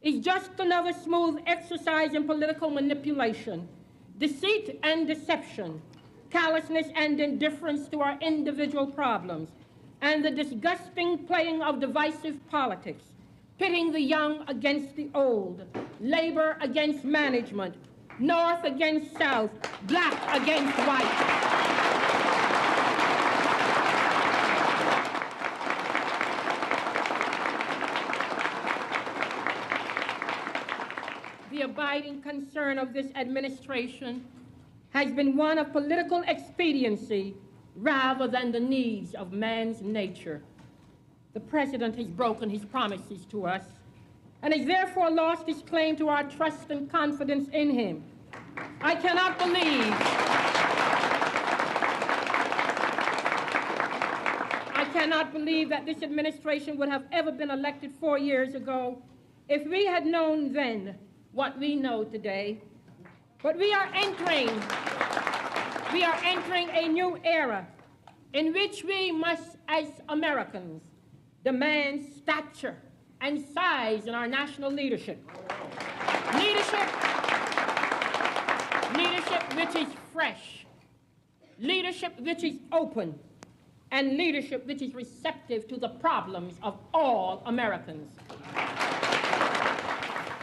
is just another smooth exercise in political manipulation, deceit and deception, callousness and indifference to our individual problems, and the disgusting playing of divisive politics, pitting the young against the old, labor against management, North against South, black against white. The abiding concern of this administration has been one of political expediency rather than the needs of man's nature. The president has broken his promises to us and has therefore lost his claim to our trust and confidence in him. I cannot believe that this administration would have ever been elected 4 years ago if we had known then what we know today. But we are entering a new era in which we must, as Americans, demand stature and size in our national leadership. Leadership which is fresh, leadership which is open, and leadership which is receptive to the problems of all Americans.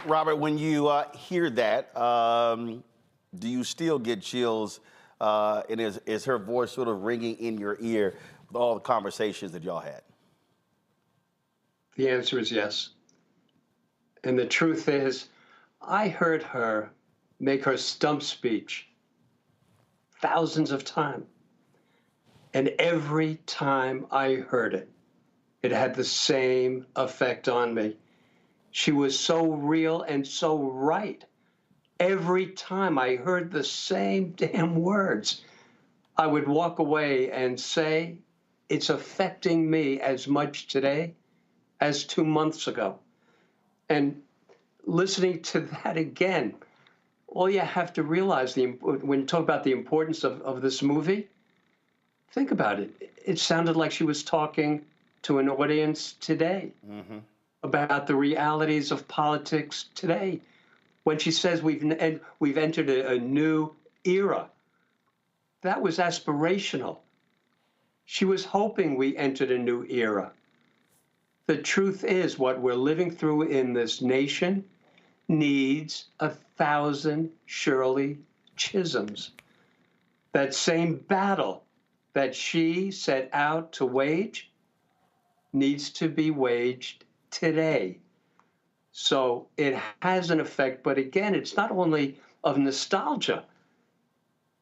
Robert, when you hear that, do you still get chills? And is her voice sort of ringing in your ear with all the conversations that y'all had?
The answer is yes. And the truth is, I heard her make her stump speech thousands of times. And every time I heard it, it had the same effect on me. She was so real and so right. Every time I heard the same damn words, I would walk away and say, it's affecting me as much today as 2 months ago. And listening to that again, all you have to realize, when you talk about the importance of this movie, think about it. It sounded like she was talking to an audience today about the realities of politics today. When she says we've entered a new era, that was aspirational. She was hoping we entered a new era. The truth is, what we're living through in this nation needs 1,000 Shirley Chisholms. That same battle that she set out to wage needs to be waged today. So it has an effect, but again, it's not only of nostalgia.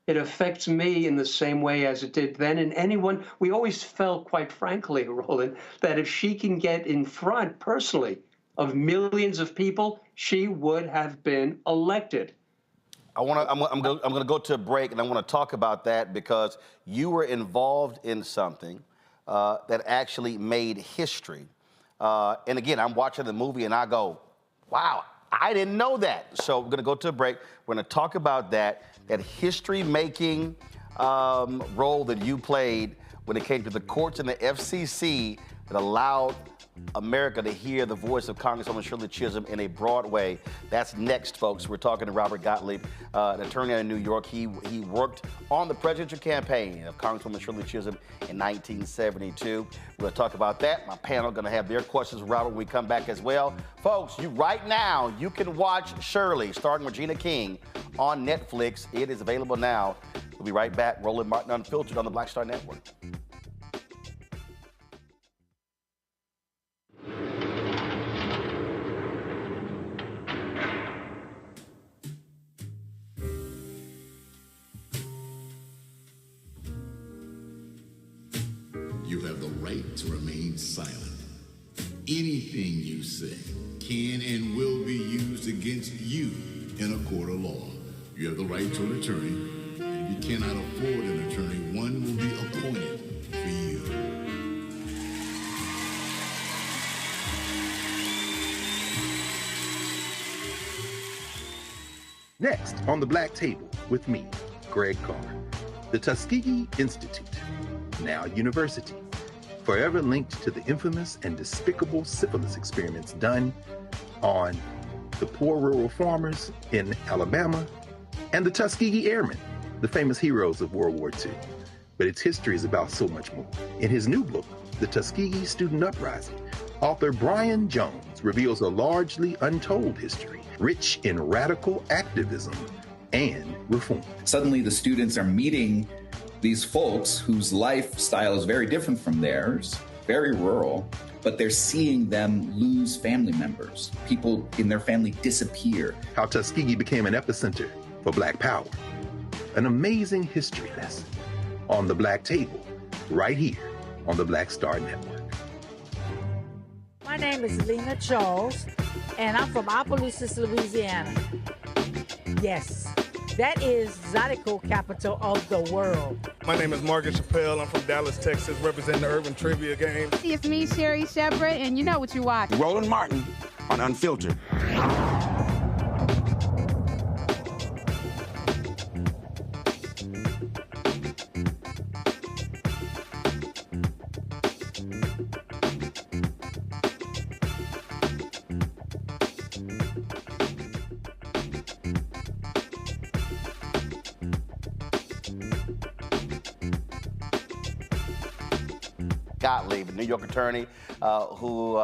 It affects me in the same way as it did then. And anyone, we always felt, quite frankly, Roland, that if she can get in front personally of millions of people, she would have been elected.
I'm gonna go to a break, and I want to talk about that because you were involved in something that actually made history. And again, I'm watching the movie and I go, wow, I didn't know that. So we're gonna go to a break. We're gonna talk about that history-making role that you played when it came to the courts and the FCC that allowed America to hear the voice of Congresswoman Shirley Chisholm in a broad way. That's next, folks. We're talking to Robert Gottlieb, an attorney in New York. He worked on the presidential campaign of Congresswoman Shirley Chisholm in 1972. We're going to talk about that. My panel going to have their questions for Robert when we come back as well. Folks, right now, you can watch Shirley, starring Regina King, on Netflix. It is available now. We'll be right back. Roland Martin Unfiltered on the Black Star Network.
You have the right to remain silent. Anything you say can and will be used against you in a court of law. You have the right to an attorney, and if you cannot afford an attorney, one will be appointed for you.
Next, on the Black Table with me, Greg Carr. The Tuskegee Institute, now university, forever linked to the infamous and despicable syphilis experiments done on the poor rural farmers in Alabama and the Tuskegee Airmen, the famous heroes of World War II. But its history is about so much more. In his new book, The Tuskegee Student Uprising, author Brian Jones reveals a largely untold history, rich in radical activism and reform.
Suddenly the students are meeting these folks whose lifestyle is very different from theirs, very rural, but they're seeing them lose family members. People in their family disappear.
How Tuskegee became an epicenter for Black power. An amazing history lesson on the Black Table, right here on the Black Star Network.
My name is Lena Charles, and I'm from Opelousas, Louisiana. Yes, that is Zydeco capital of the world.
My name is Margaret Chappelle. I'm from Dallas, Texas, representing the Urban Trivia Game.
It's me, Sherry Shepard, and you know what you watch.
Roland Martin on Unfiltered.
Gottlieb, a New York attorney who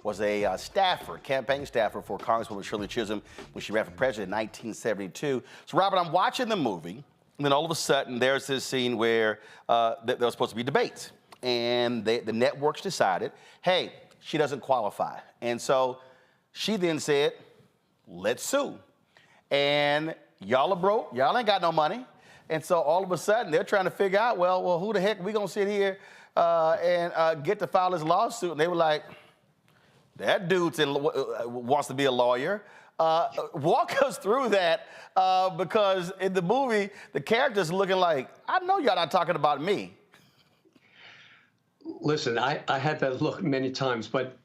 was a staffer, campaign staffer for Congresswoman Shirley Chisholm when she ran for president in 1972. So, Robert, I'm watching the movie, and then all of a sudden there's this scene where there was supposed to be debates. And the networks decided, hey, she doesn't qualify. And so she then said, let's sue. And y'all are broke, y'all ain't got no money. And so all of a sudden they're trying to figure out, well, who the heck are we gonna sit here and get to file this lawsuit? And they were like, that dude wants to be a lawyer. Walk us through that, because in the movie, the character's looking like, I know y'all not talking about me.
Listen, I had that look many times, but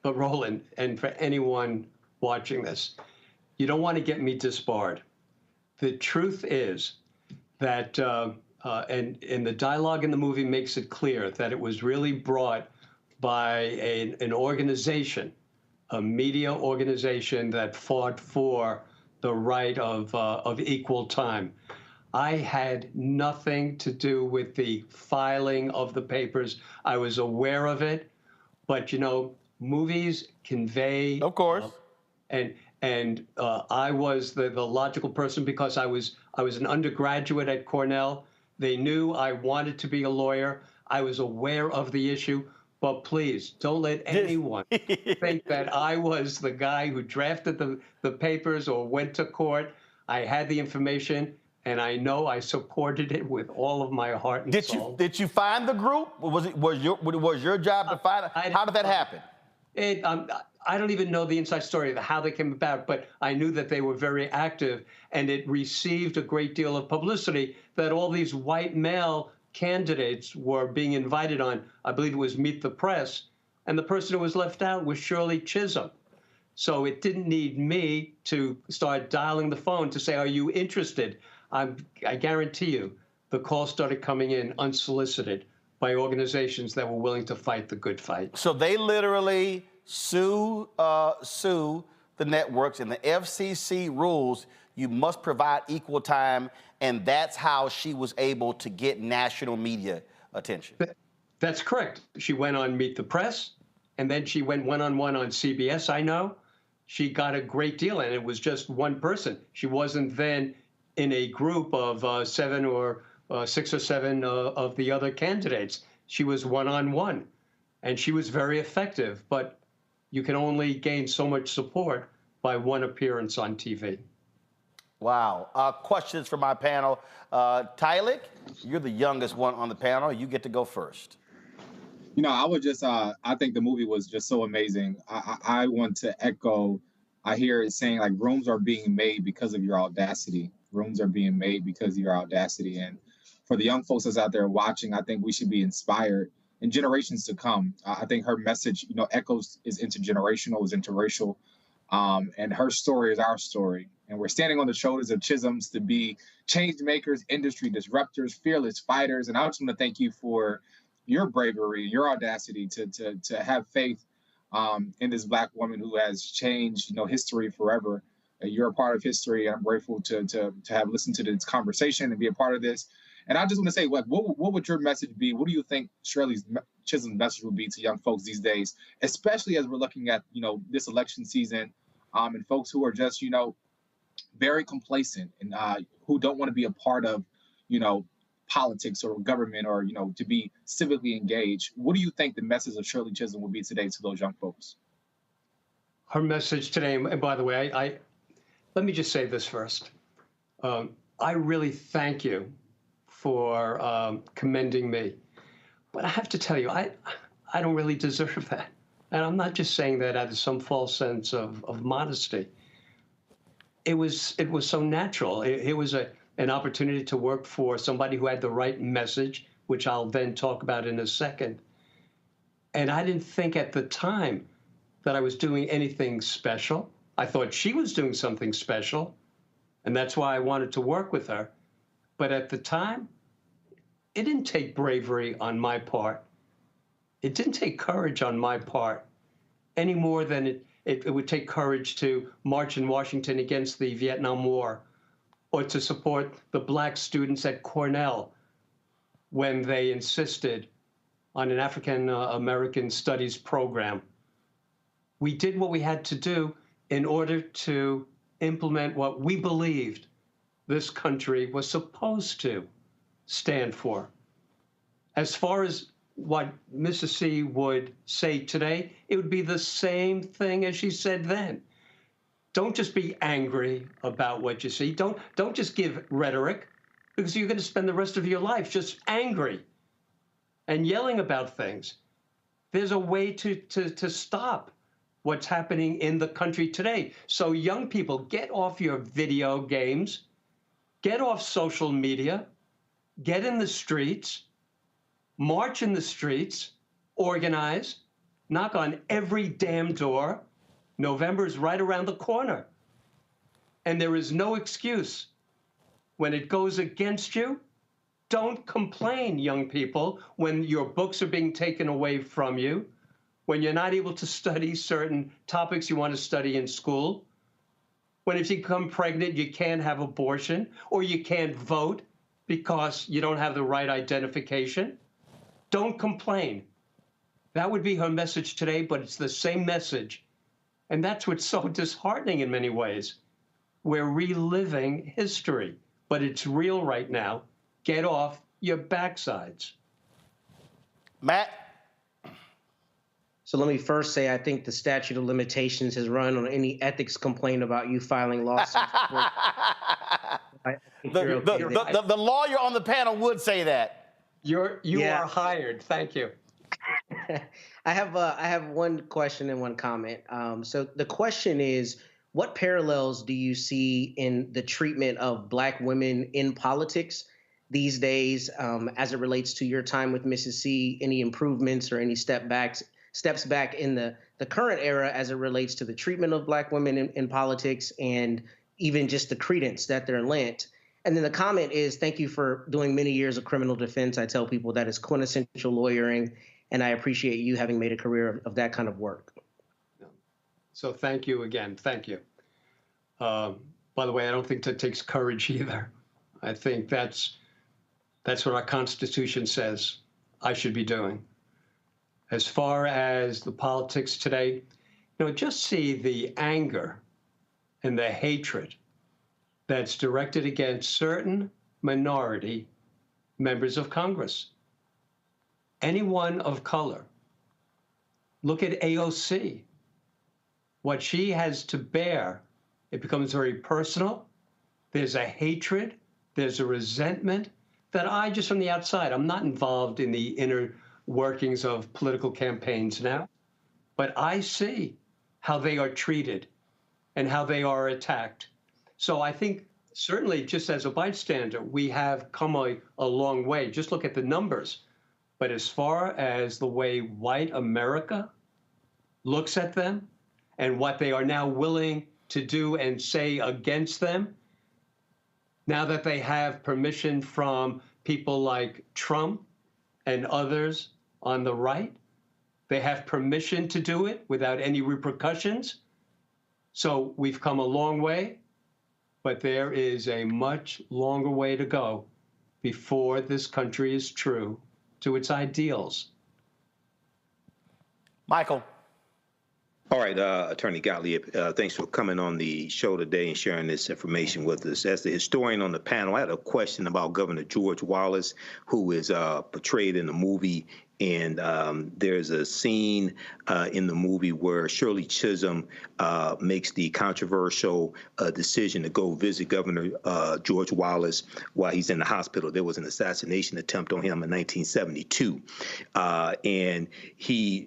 Roland, and for anyone watching this, you don't want to get me disbarred. The truth is that, and the dialogue in the movie makes it clear that it was really brought by an organization, a media organization that fought for the right of equal time. I had nothing to do with the filing of the papers. I was aware of it, but movies convey.
Of course.
And I was the logical person because I was an undergraduate at Cornell. They knew I wanted to be a lawyer. I was aware of the issue. But please, don't let anyone think that I was the guy who drafted the papers or went to court. I had the information, and I know I supported it with all of my heart and soul.
Did you find the group? Was your job to find it? How did that happen?
I don't even know the inside story of how they came about, but I knew that they were very active, and it received a great deal of publicity that all these white male candidates were being invited on. I believe it was Meet the Press, and the person who was left out was Shirley Chisholm. So it didn't need me to start dialing the phone to say, are you interested? I guarantee you the calls started coming in unsolicited by organizations that were willing to fight the good fight.
So they literally sue the networks, and the FCC rules you must provide equal time, and that's how she was able to get national media attention.
That's correct. She went on Meet the Press, and then she went one-on-one on CBS, I know. She got a great deal, and it was just one person. She wasn't then in a group of 6 or 7 of the other candidates. She was one-on-one, and she was very effective, but you can only gain so much support by one appearance on TV.
Wow. Questions for my panel. Tylik, you're the youngest one on the panel. You get to go first.
I would just, I think the movie was just so amazing. I want to echo, I hear it saying like rooms are being made because of your audacity. Rooms are being made because of your audacity. And for the young folks that's out there watching, I think we should be inspired in generations to come. I think her message, echoes is intergenerational, is interracial. And her story is our story. And we're standing on the shoulders of Chisholms to be change makers, industry disruptors, fearless fighters. And I just want to thank you for your bravery, your audacity to have faith in this Black woman who has changed, history forever. You're a part of history, and I'm grateful to have listened to this conversation and be a part of this. And I just want to say, what would your message be? What do you think Shirley Chisholm's message would be to young folks these days, especially as we're looking at, this election season, and folks who are just, very complacent and who don't want to be a part of, politics or government or, to be civically engaged. What do you think the message of Shirley Chisholm would be today to those young folks?
Her message today, and by the way, I let me just say this first. I really thank you for commending me. But I have to tell you, I don't really deserve that. And I'm not just saying that out of some false sense of modesty. It was so natural. It was an opportunity to work for somebody who had the right message, which I'll then talk about in a second. And I didn't think at the time that I was doing anything special. I thought she was doing something special, and that's why I wanted to work with her. But at the time, it didn't take bravery on my part. It didn't take courage on my part any more than it would take courage to march in Washington against the Vietnam War or to support the Black students at Cornell when they insisted on an African American studies program. We did what we had to do in order to implement what we believed this country was supposed to stand for. As far as what Mrs. C would say today, it would be the same thing as she said then. Don't just be angry about what you see. Don't just give rhetoric, because you're going to spend the rest of your life just angry and yelling about things. There's a way to stop what's happening in the country today. So young people, get off your video games, get off social media, get in the streets, march in the streets, organize, knock on every damn door. November is right around the corner. And there is no excuse. When it goes against you, don't complain, young people, when your books are being taken away from you, when you're not able to study certain topics you want to study in school, when if you become pregnant, you can't have abortion, or you can't vote because you don't have the right identification. Don't complain. That would be her message today, but it's the same message. And that's what's so disheartening in many ways. We're reliving history, but it's real right now. Get off your backsides.
Matt?
So let me first say, I think the statute of limitations has run on any ethics complaint about you filing lawsuits.
The lawyer on the panel would say that.
You are hired. Thank you.
I have one question and one comment. So the question is, what parallels do you see in the treatment of Black women in politics these days as it relates to your time with Mrs. C? Any improvements or any steps back in the current era as it relates to the treatment of Black women in politics and even just the credence that they're lent? And then the comment is, thank you for doing many years of criminal defense. I tell people that is quintessential lawyering, and I appreciate you having made a career of that kind of work.
So thank you again. Thank you. By the way, I don't think that takes courage either. I think that's what our Constitution says I should be doing. As far as the politics today, just see the anger and the hatred that's directed against certain minority members of Congress. Anyone of color. Look at AOC. What she has to bear, it becomes very personal. There's a hatred, there's a resentment that I, just from the outside, I'm not involved in the inner workings of political campaigns now, but I see how they are treated and how they are attacked. So I think certainly just as a bystander, we have come a long way. Just look at the numbers. But as far as the way white America looks at them and what they are now willing to do and say against them, now that they have permission from people like Trump and others on the right, they have permission to do it without any repercussions. So we've come a long way, but there is a much longer way to go before this country is true to its ideals.
Michael.
All right, Attorney Gottlieb, thanks for coming on the show today and sharing this information with us. As the historian on the panel, I had a question about Governor George Wallace, who is portrayed in the movie. And there's a scene in the movie where Shirley Chisholm makes the controversial decision to go visit Governor George Wallace while he's in the hospital. There was an assassination attempt on him in 1972. And he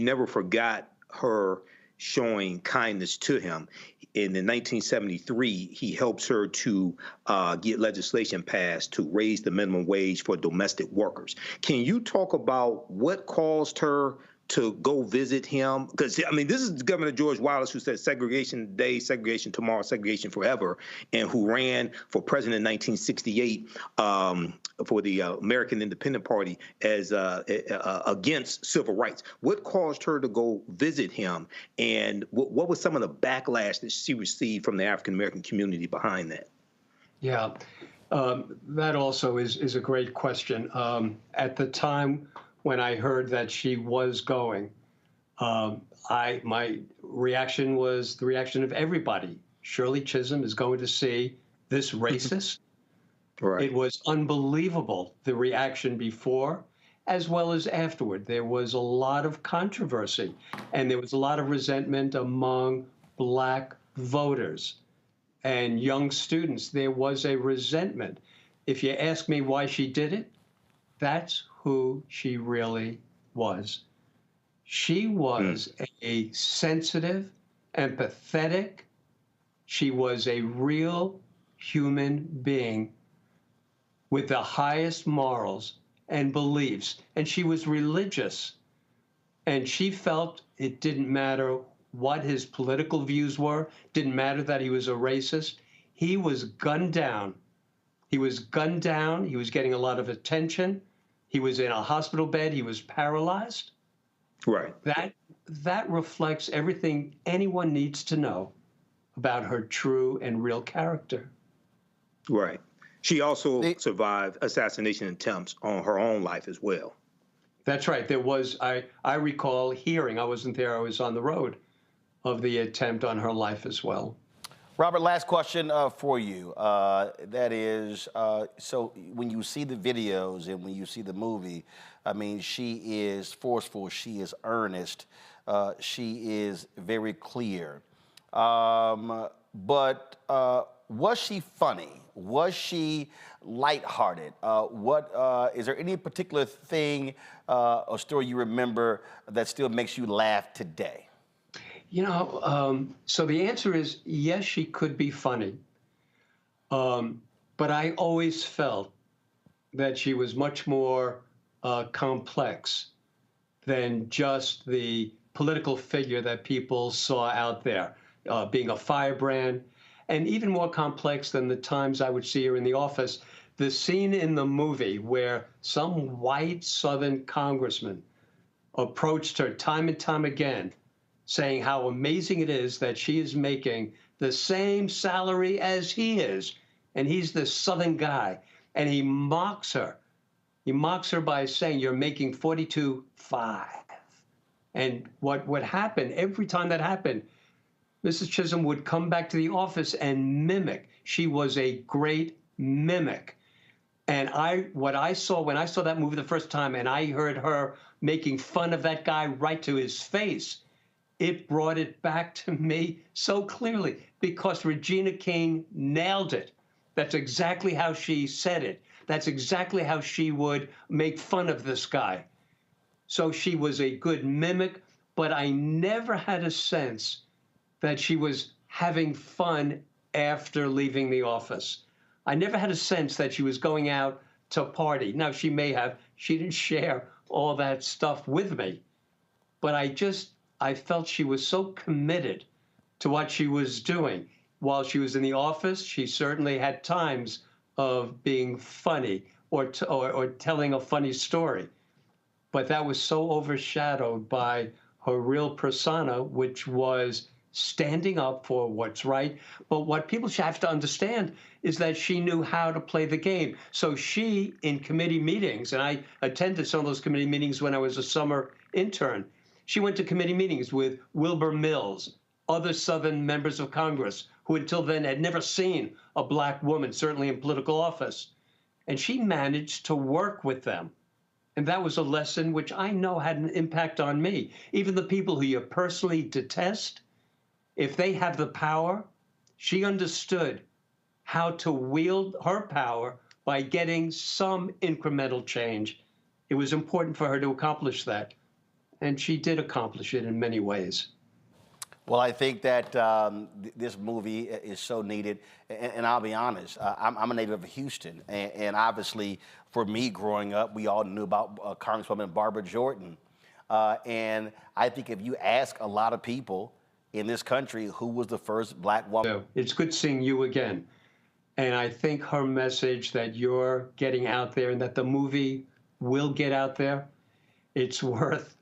never forgot her showing kindness to him. And in 1973, he helps her to get legislation passed to raise the minimum wage for domestic workers. Can you talk about what caused her to go visit him? Because, I mean, this is Governor George Wallace, who said segregation today, segregation tomorrow, segregation forever, and who ran for president in 1968 for the American Independent Party as against civil rights. What caused her to go visit him, and what was some of the backlash that she received from the African-American community behind that?
Yeah, that also is a great question. At the time when I heard that she was going, my reaction was the reaction of everybody. Shirley Chisholm is going to see this racist. Right. It was unbelievable, the reaction before as well as afterward. There was a lot of controversy, and there was a lot of resentment among Black voters and young students. There was a resentment. If you ask me why she did it, that's who she really was. She was a sensitive, empathetic, she was a real human being with the highest morals and beliefs. And she was religious. And she felt it didn't matter what his political views were, didn't matter that he was a racist. He was gunned down. He was gunned down. He was getting a lot of attention. He was in a hospital bed. He was paralyzed.
Right.
That reflects everything anyone needs to know about her true and real character.
Right. She also survived assassination attempts on her own life as well.
That's right. There was, I recall hearing, I wasn't there, I was on the road, of the attempt on her life as well.
Robert, last question for you. That is, so when you see the videos and when you see the movie, I mean, she is forceful, she is earnest, she is very clear. But was she funny? Was she lighthearted? Is there any particular thing or story you remember that still makes you laugh today?
You know, so the answer is yes, she could be funny. But I always felt that she was much more complex than just the political figure that people saw out there, being a firebrand, and even more complex than the times I would see her in the office. The scene in the movie where some white Southern congressman approached her time and time again, saying how amazing it is that she is making the same salary as he is, and he's this Southern guy, and he mocks her. He mocks her by saying, "You're making $42,500." And what would happen, every time that happened, Mrs. Chisholm would come back to the office and mimic. She was a great mimic. And what I saw when I saw that movie the first time and I heard her making fun of that guy right to his face, it brought it back to me so clearly because Regina King nailed it. That's exactly how she said it. That's exactly how she would make fun of this guy. So she was a good mimic, but I never had a sense that she was having fun after leaving the office. I never had a sense that she was going out to party. Now, she may have. She didn't share all that stuff with me. But I felt she was so committed to what she was doing. While she was in the office, she certainly had times of being funny or telling a funny story. But that was so overshadowed by her real persona, which was standing up for what's right. But what people should have to understand is that she knew how to play the game. So she, in committee meetings, and I attended some of those committee meetings when I was a summer intern, she went to committee meetings with Wilbur Mills, other Southern members of Congress, who until then had never seen a black woman, certainly in political office. And she managed to work with them. And that was a lesson which I know had an impact on me. Even the people who you personally detest, if they have the power, she understood how to wield her power by getting some incremental change. It was important for her to accomplish that. And she did accomplish it in many ways.
Well, I think that this movie is so needed, and I'll be honest, I'm a native of Houston, and obviously, for me growing up, we all knew about Congresswoman Barbara Jordan, and I think if you ask a lot of people in this country who was the first black woman.
It's good seeing you again, and I think her message that you're getting out there and that the movie will get out there, it's worth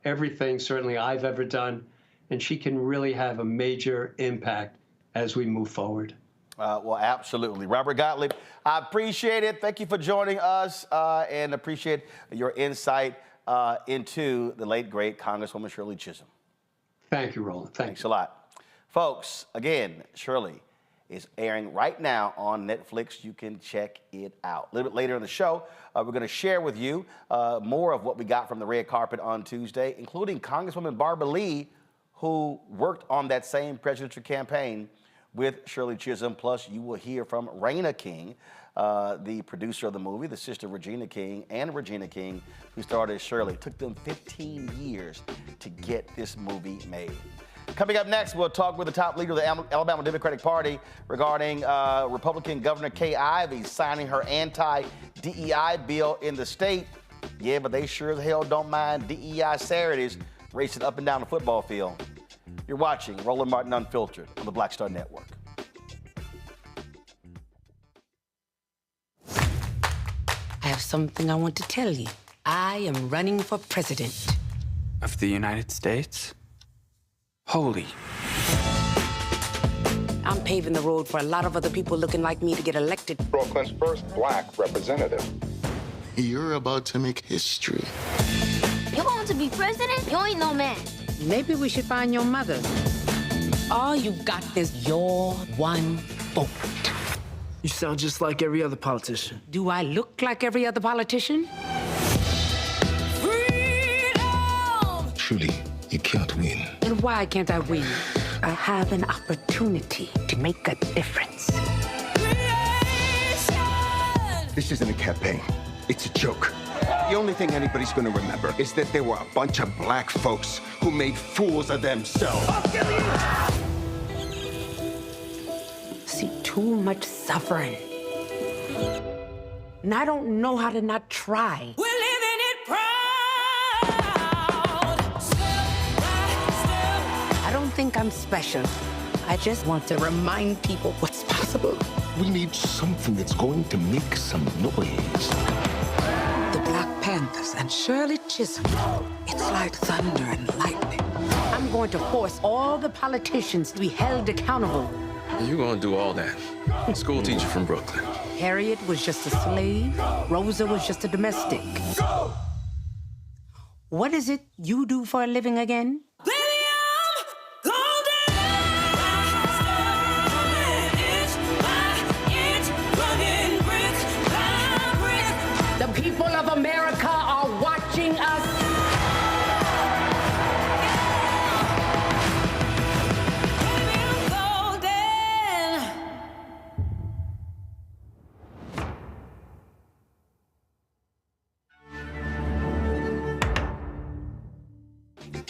everything, certainly, I've ever done. And she can really have a major impact as we move forward.
Well, absolutely. Robert Gottlieb, I appreciate it. Thank you for joining us and appreciate your insight into the late, great Congresswoman Shirley Chisholm.
Thank you, Roland.
Thanks a lot. Folks, again, Shirley is airing right now on Netflix. You can check it out. A little bit later in the show, we're going to share with you more of what we got from the red carpet on Tuesday, including Congresswoman Barbara Lee, who worked on that same presidential campaign with Shirley Chisholm. Plus, you will hear from Raina King, the producer of the movie, the sister Regina King, and Regina King, who starred as Shirley. It took them 15 years to get this movie made. Coming up next, we'll talk with the top leader of the Alabama Democratic Party regarding Republican Governor Kay Ivey signing her anti-DEI bill in the state. Yeah, but they sure as hell don't mind DEI Saturdays racing up and down the football field. You're watching Roland Martin Unfiltered on the Black Star Network.
I have something I want to tell you. I am running for president.
Of the United States? Holy.
I'm paving the road for a lot of other people looking like me to get elected.
Brooklyn's first black representative.
You're about to make history.
You want to be president? You ain't no man.
Maybe we should find your mother. All you got is your one vote.
You sound just like every other politician.
Do I look like every other politician?
Freedom!
Truly, you can't win.
And why can't I win? I have an opportunity to make a difference.
This isn't a campaign. It's a joke. The only thing anybody's gonna remember is that there were a bunch of black folks who made fools of themselves.
See too much suffering. And I don't know how to not try.
We're living it proud. Step by step.
I don't think I'm special. I just want to remind people what's possible.
We need something that's going to make some noise.
The Black Panthers and Shirley Chisholm. It's like thunder and lightning. I'm going to force all the politicians to be held accountable.
You're gonna do all that. School teacher from Brooklyn.
Harriet was just a slave. Rosa was just a domestic. What is it you do for a living again? The people of America are watching us.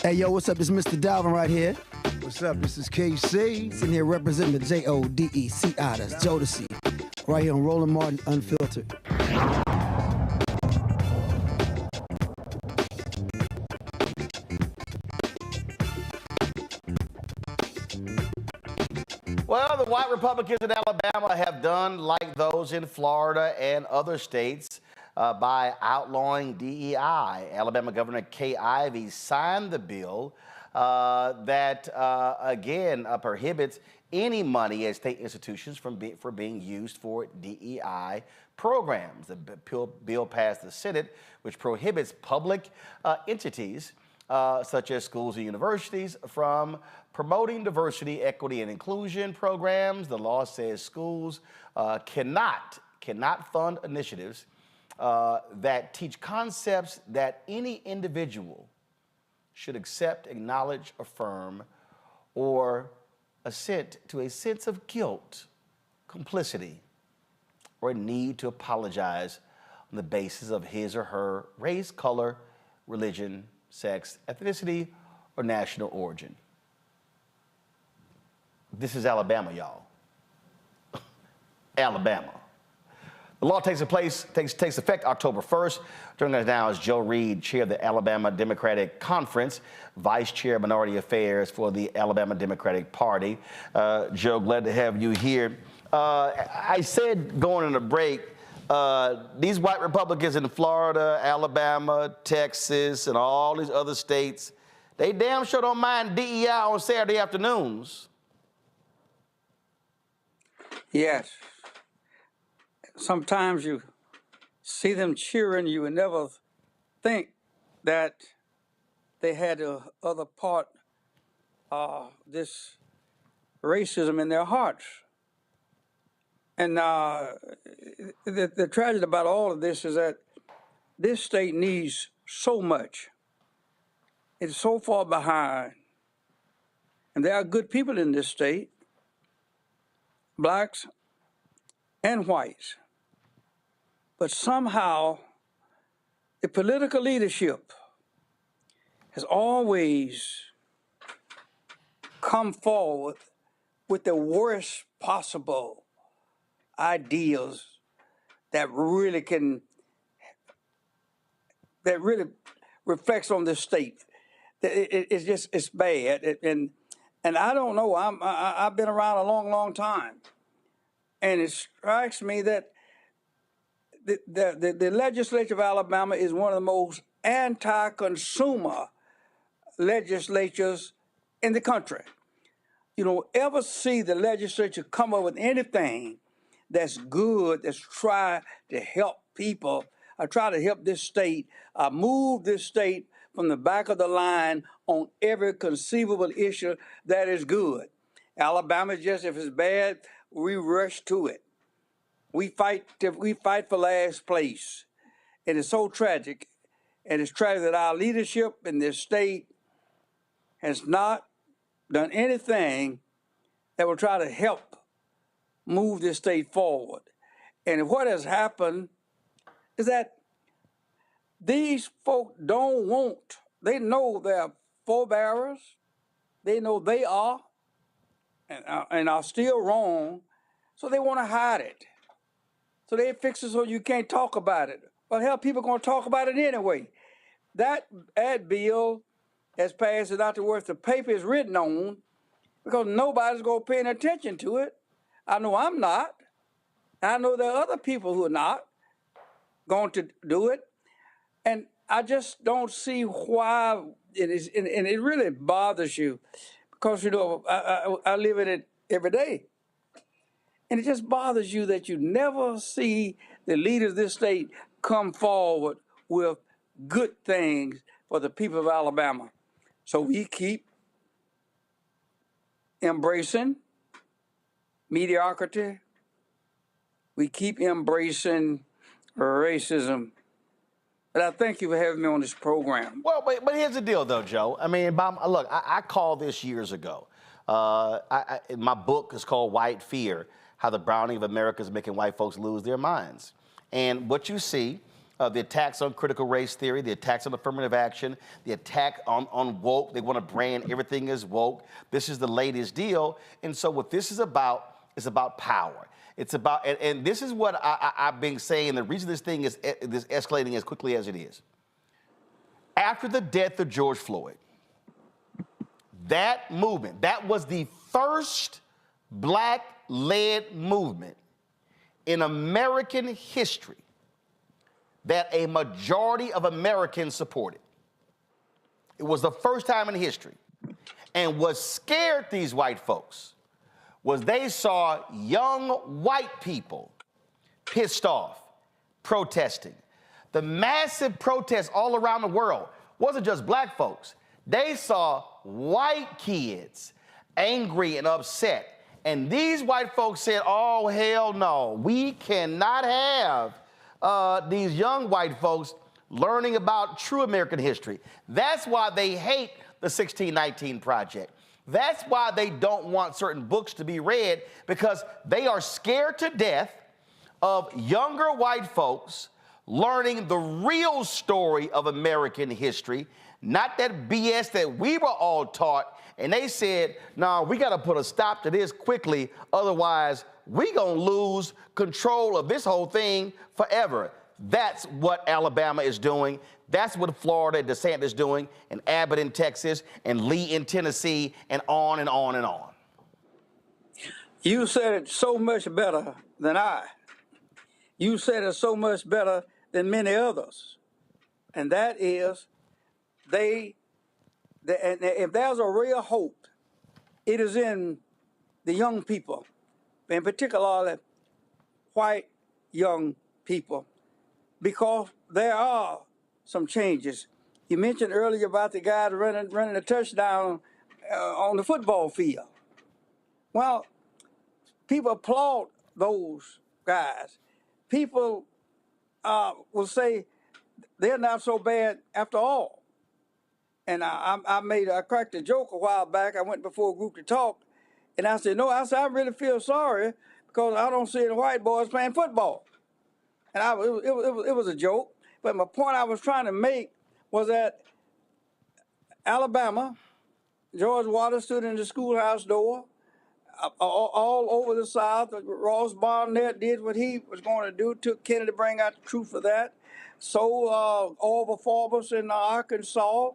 Hey, yo, what's up? This is Mr. Dalvin right here. What's up? This is KC. Sitting here representing the JODECI. That's Jodeci. Right here on Roland Martin Unfiltered.
white Republicans in Alabama have done like those in Florida and other states by outlawing DEI. Alabama Governor Kay Ivey signed the bill that, again, prohibits any money at state institutions for being used for DEI programs. The bill passed the Senate, which prohibits public entities such as schools and universities from promoting diversity, equity, and inclusion programs. The law says schools cannot fund initiatives that teach concepts that any individual should accept, acknowledge, affirm, or assent to a sense of guilt, complicity, or a need to apologize on the basis of his or her race, color, religion, sex, ethnicity, or national origin. This is Alabama, y'all. Alabama. The law takes effect October 1st. Joining us now is Joe Reed, chair of the Alabama Democratic Conference, vice chair of Minority Affairs for the Alabama Democratic Party. Joe, glad to have you here. I said going in a break, these white Republicans in Florida, Alabama, Texas, and all these other states, they damn sure don't mind DEI on Saturday afternoons.
Yes. Sometimes you see them cheering, you would never think that they had the other part, this racism in their hearts. And the tragedy about all of this is that this state needs so much. It's so far behind. And there are good people in this state, blacks and whites. But somehow the political leadership has always come forward with the worst possible ideals that really reflects on this state. It's bad. And I don't know, I've been around a long time. And it strikes me that the legislature of Alabama is one of the most anti-consumer legislatures in the country. You don't ever see the legislature come up with anything that's good, that's try to help people, try to help this state, move this state from the back of the line on every conceivable issue that is good. Alabama, just if it's bad, we rush to it. We fight for last place. And it's so tragic. And it's tragic that our leadership in this state has not done anything that will try to help move this state forward. And what has happened is that these folk don't want, they know their forebearers, they know they are, and are still wrong, so they want to hide it. So they fix it so you can't talk about it. Well, hell, people are going to talk about it anyway. That ad bill has passed it out to worth the paper is written on because nobody's going to pay any attention to it. I know I'm not. I know there are other people who are not going to do it. And I just don't see why it is, and it really bothers you because, you know, I live in it every day. And it just bothers you that you never see the leaders of this state come forward with good things for the people of Alabama. So we keep embracing mediocrity. We keep embracing racism. But I thank you for having me on this program.
Well, but here's the deal, though, Joe. I mean, look, I called this years ago. My book is called White Fear, How the Browning of America is Making White Folks Lose Their Minds. And what you see, the attacks on critical race theory, the attacks on affirmative action, the attack on woke, they want to brand everything as woke. This is the latest deal. And so what this is about power. It's about, and this is what I've been saying, the reason this thing is escalating as quickly as it is. After the death of George Floyd, that movement, that was the first black-led movement in American history that a majority of Americans supported. It was the first time in history. And what scared these white folks was they saw young white people pissed off, protesting. The massive protests all around the world wasn't just black folks. They saw white kids angry and upset. And these white folks said, oh, hell no, we cannot have these young white folks learning about true American history. That's why they hate the 1619 Project. That's why they don't want certain books to be read, because they are scared to death of younger white folks learning the real story of American history, not that BS that we were all taught. And they said, no, we got to put a stop to this quickly, otherwise we gonna lose control of this whole thing forever. That's what Alabama is doing. That's what Florida, DeSantis is doing, and Abbott in Texas, and Lee in Tennessee, and on and on and on.
You said it so much better than I. You said it so much better than many others. And that is, and if there's a real hope, it is in the young people, in particular white young people, because there are some changes. You mentioned earlier about the guys running a touchdown on the football field. Well, people applaud those guys. People will say they're not so bad after all. And I cracked a joke a while back. I went before a group to talk, and I said, I really feel sorry because I don't see the white boys playing football. And it was a joke, but my point I was trying to make was that Alabama, George Waters stood in the schoolhouse door, all over the South. Ross Barnett did what he was going to do, took Kennedy to bring out the truth of that. So Orville Forbes in Arkansas,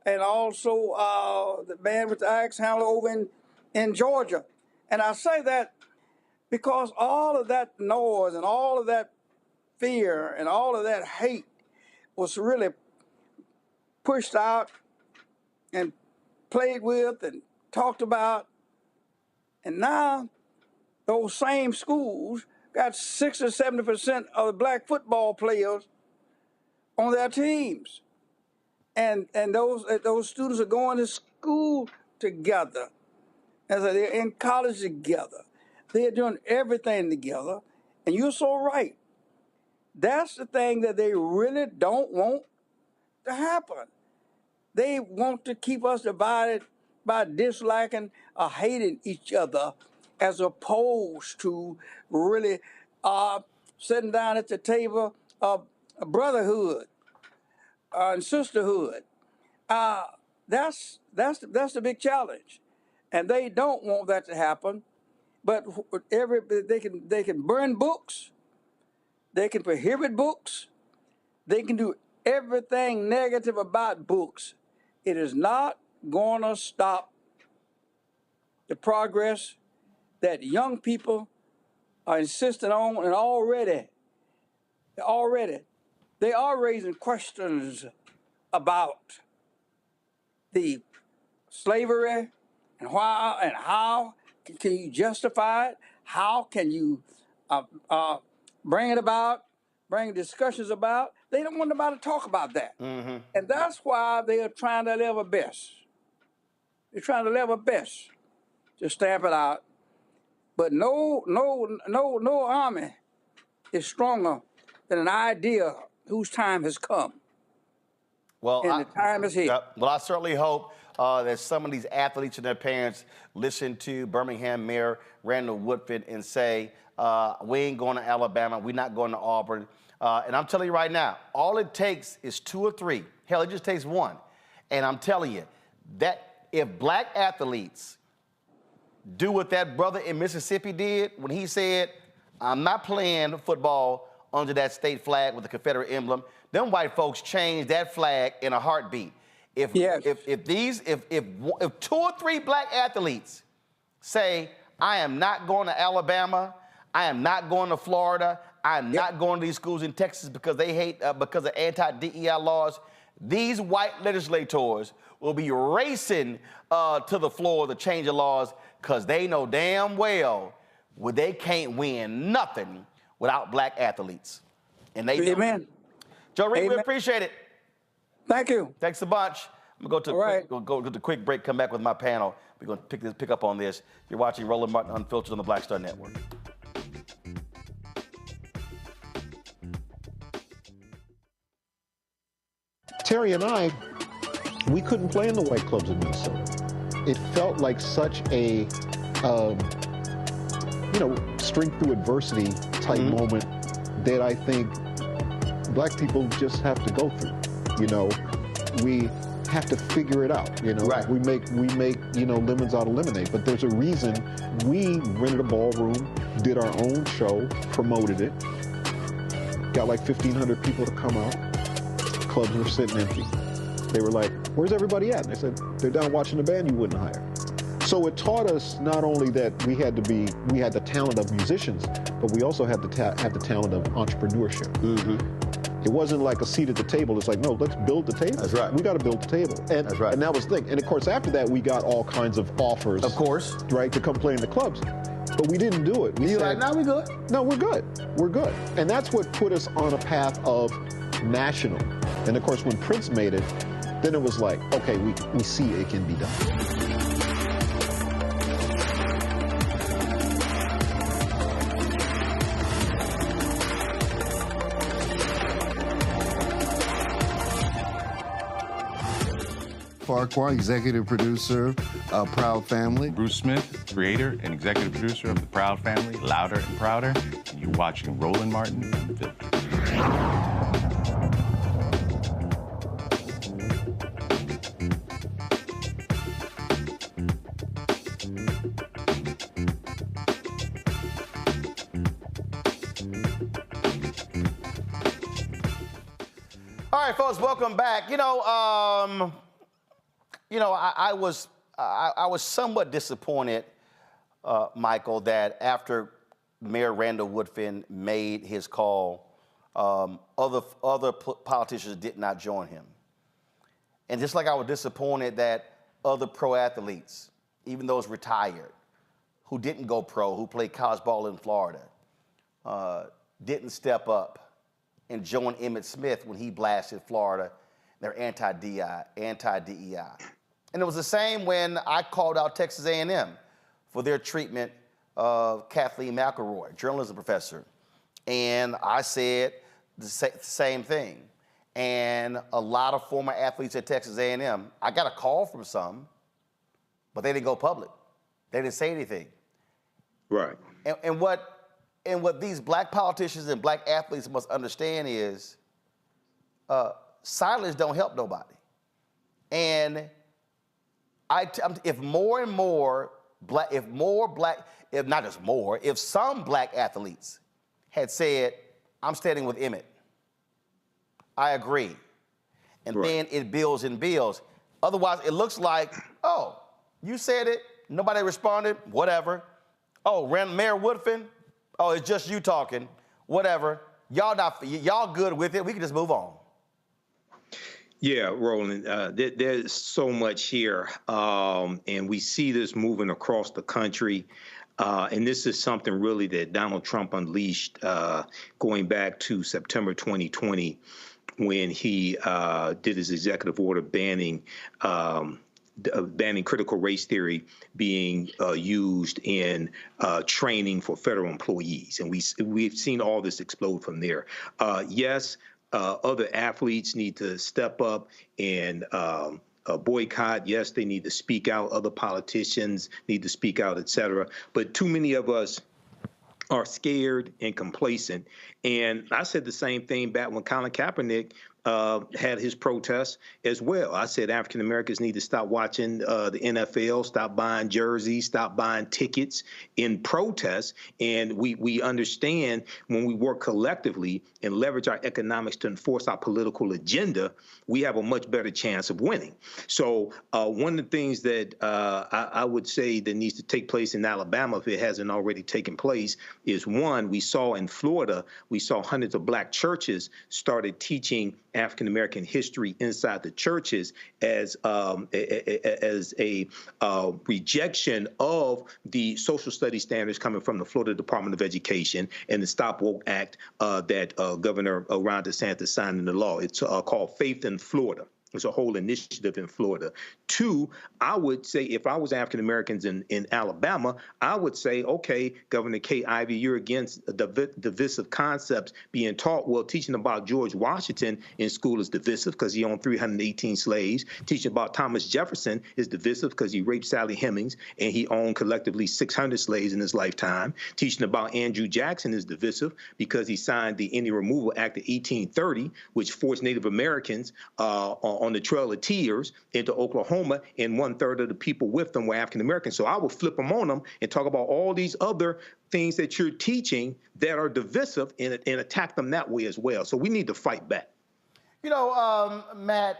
and also the man with the axe handler over in Georgia. And I say that because all of that noise and all of that fear and all of that hate was really pushed out and played with and talked about. And now those same schools got 60 or 70% of the black football players on their teams. And those students are going to school together. As they're in college together. They're doing everything together. And you're so right. That's the thing that they really don't want to happen. They want to keep us divided by disliking or hating each other, as opposed to really sitting down at the table of brotherhood and sisterhood. That's the big challenge, and they don't want that to happen. But they can burn books, they can prohibit books, they can do everything negative about books. It is not going to stop the progress that young people are insisting on, and already they are raising questions about the slavery and why and how can you justify it? How can you bring it about, bring discussions about? They don't want nobody to talk about that. Mm-hmm. And that's why they are trying their level best. They're trying their level best to stamp it out. But no army is stronger than an idea whose time has come.
Well,
and the time is here.
Well, I certainly hope that some of these athletes and their parents listen to Birmingham Mayor Randall Woodfin and say, we ain't going to Alabama, we're not going to Auburn. And I'm telling you right now, all it takes is 2 or 3. Hell, it just takes 1. And I'm telling you, that if black athletes do what that brother in Mississippi did when he said, I'm not playing football under that state flag with the Confederate emblem, them white folks changed that flag in a heartbeat. If 2 or 3 black athletes say, I am not going to Alabama. I am not going to Florida. I am not going to these schools in Texas because they hate, because of anti-DEI laws. These white legislators will be racing to the floor to change the laws because they know damn well they can't win nothing without black athletes. And they
Amen.
do. Joe Reed, we appreciate it.
Thank you.
Thanks a bunch. I'm going to go to a quick break, come back with my panel. We're going to pick up on this. You're watching Roland Martin Unfiltered on the Black Star Network.
Terry and I, we couldn't play in the white clubs in Minnesota. It felt like such a, strength through adversity type moment that I think black people just have to go through. We have to figure it out. Right. We make lemons out of lemonade. But there's a reason we rented a ballroom, did our own show, promoted it, got like 1,500 people to come out. Clubs were sitting empty. They were like, "Where's everybody at?" And I said, "They're down watching the band you wouldn't hire." So it taught us not only that we had the talent of musicians, but we also had to have the talent of entrepreneurship. It wasn't like a seat at the table. It's like, no, let's build the table. That's right. We got to build the table. And, that's right. And that was the thing. And of course, after that, we got all kinds of offers. Of course. Right, to come play in the clubs. But we didn't do it. We said,
no, we're good.
No, we're good. We're good. And that's what put us on a path of national. And of course, when Prince made it, then it was like, okay, we see it can be done.
Farquhar, executive producer of Proud Family.
Bruce Smith, creator and executive producer of The Proud Family, Louder and Prouder. And you're watching Roland Martin Unfiltered.
All right, folks, welcome back. I was somewhat disappointed, Michael, that after Mayor Randall Woodfin made his call, other politicians did not join him. And just like I was disappointed that other pro athletes, even those retired, who didn't go pro, who played college ball in Florida, didn't step up and join Emmitt Smith when he blasted Florida, their anti-DEI. And it was the same when I called out Texas A&M for their treatment of Kathleen McElroy, journalism professor. And I said the same thing. And a lot of former athletes at Texas A&M, I got a call from some, but they didn't go public. They didn't say anything.
Right.
And what these black politicians and black athletes must understand is silence don't help nobody. And if some black athletes had said, I'm standing with Emmitt, I agree. And then it builds and builds. Otherwise, it looks like, oh, you said it, nobody responded, whatever. Oh, Mayor Woodfin, oh, it's just you talking, whatever. Y'all good with it, we can just move on.
Yeah, Roland, there's so much here, and we see this moving across the country. And this is something really that Donald Trump unleashed going back to September 2020 when he did his executive order banning critical race theory being used in training for federal employees. And we've seen all this explode from there. Yes, other athletes need to step up and boycott. Yes, they need to speak out. Other politicians need to speak out, et cetera. But too many of us are scared and complacent. And I said the same thing back when Colin Kaepernick had his protests as well. I said African Americans need to stop watching the NFL, stop buying jerseys, stop buying tickets in protests. And we understand when we work collectively and leverage our economics to enforce our political agenda, we have a much better chance of winning. So one of the things that I would say that needs to take place in Alabama, if it hasn't already taken place, is one, we saw in Florida, we saw hundreds of black churches started teaching African American history inside the churches as a rejection of the social studies standards coming from the Florida Department of Education and the Stop Woke Act that Governor Ron DeSantis signed into law. It's called Faith in Florida. It's a whole initiative in Florida. Two, I would say if I was African Americans in Alabama, I would say, okay, Governor Kay Ivey, you're against the divisive concepts being taught. Well, teaching about George Washington in school is divisive because he owned 318 slaves. Teaching about Thomas Jefferson is divisive because he raped Sally Hemings and he owned collectively 600 slaves in his lifetime. Teaching about Andrew Jackson is divisive because he signed the Indian Removal Act of 1830, which forced Native Americans on the Trail of Tears into Oklahoma, and 1/3 of the people with them were African Americans. So I would flip them on them and talk about all these other things that you're teaching that are divisive and attack them that way as well. So we need to fight back.
You know, Matt,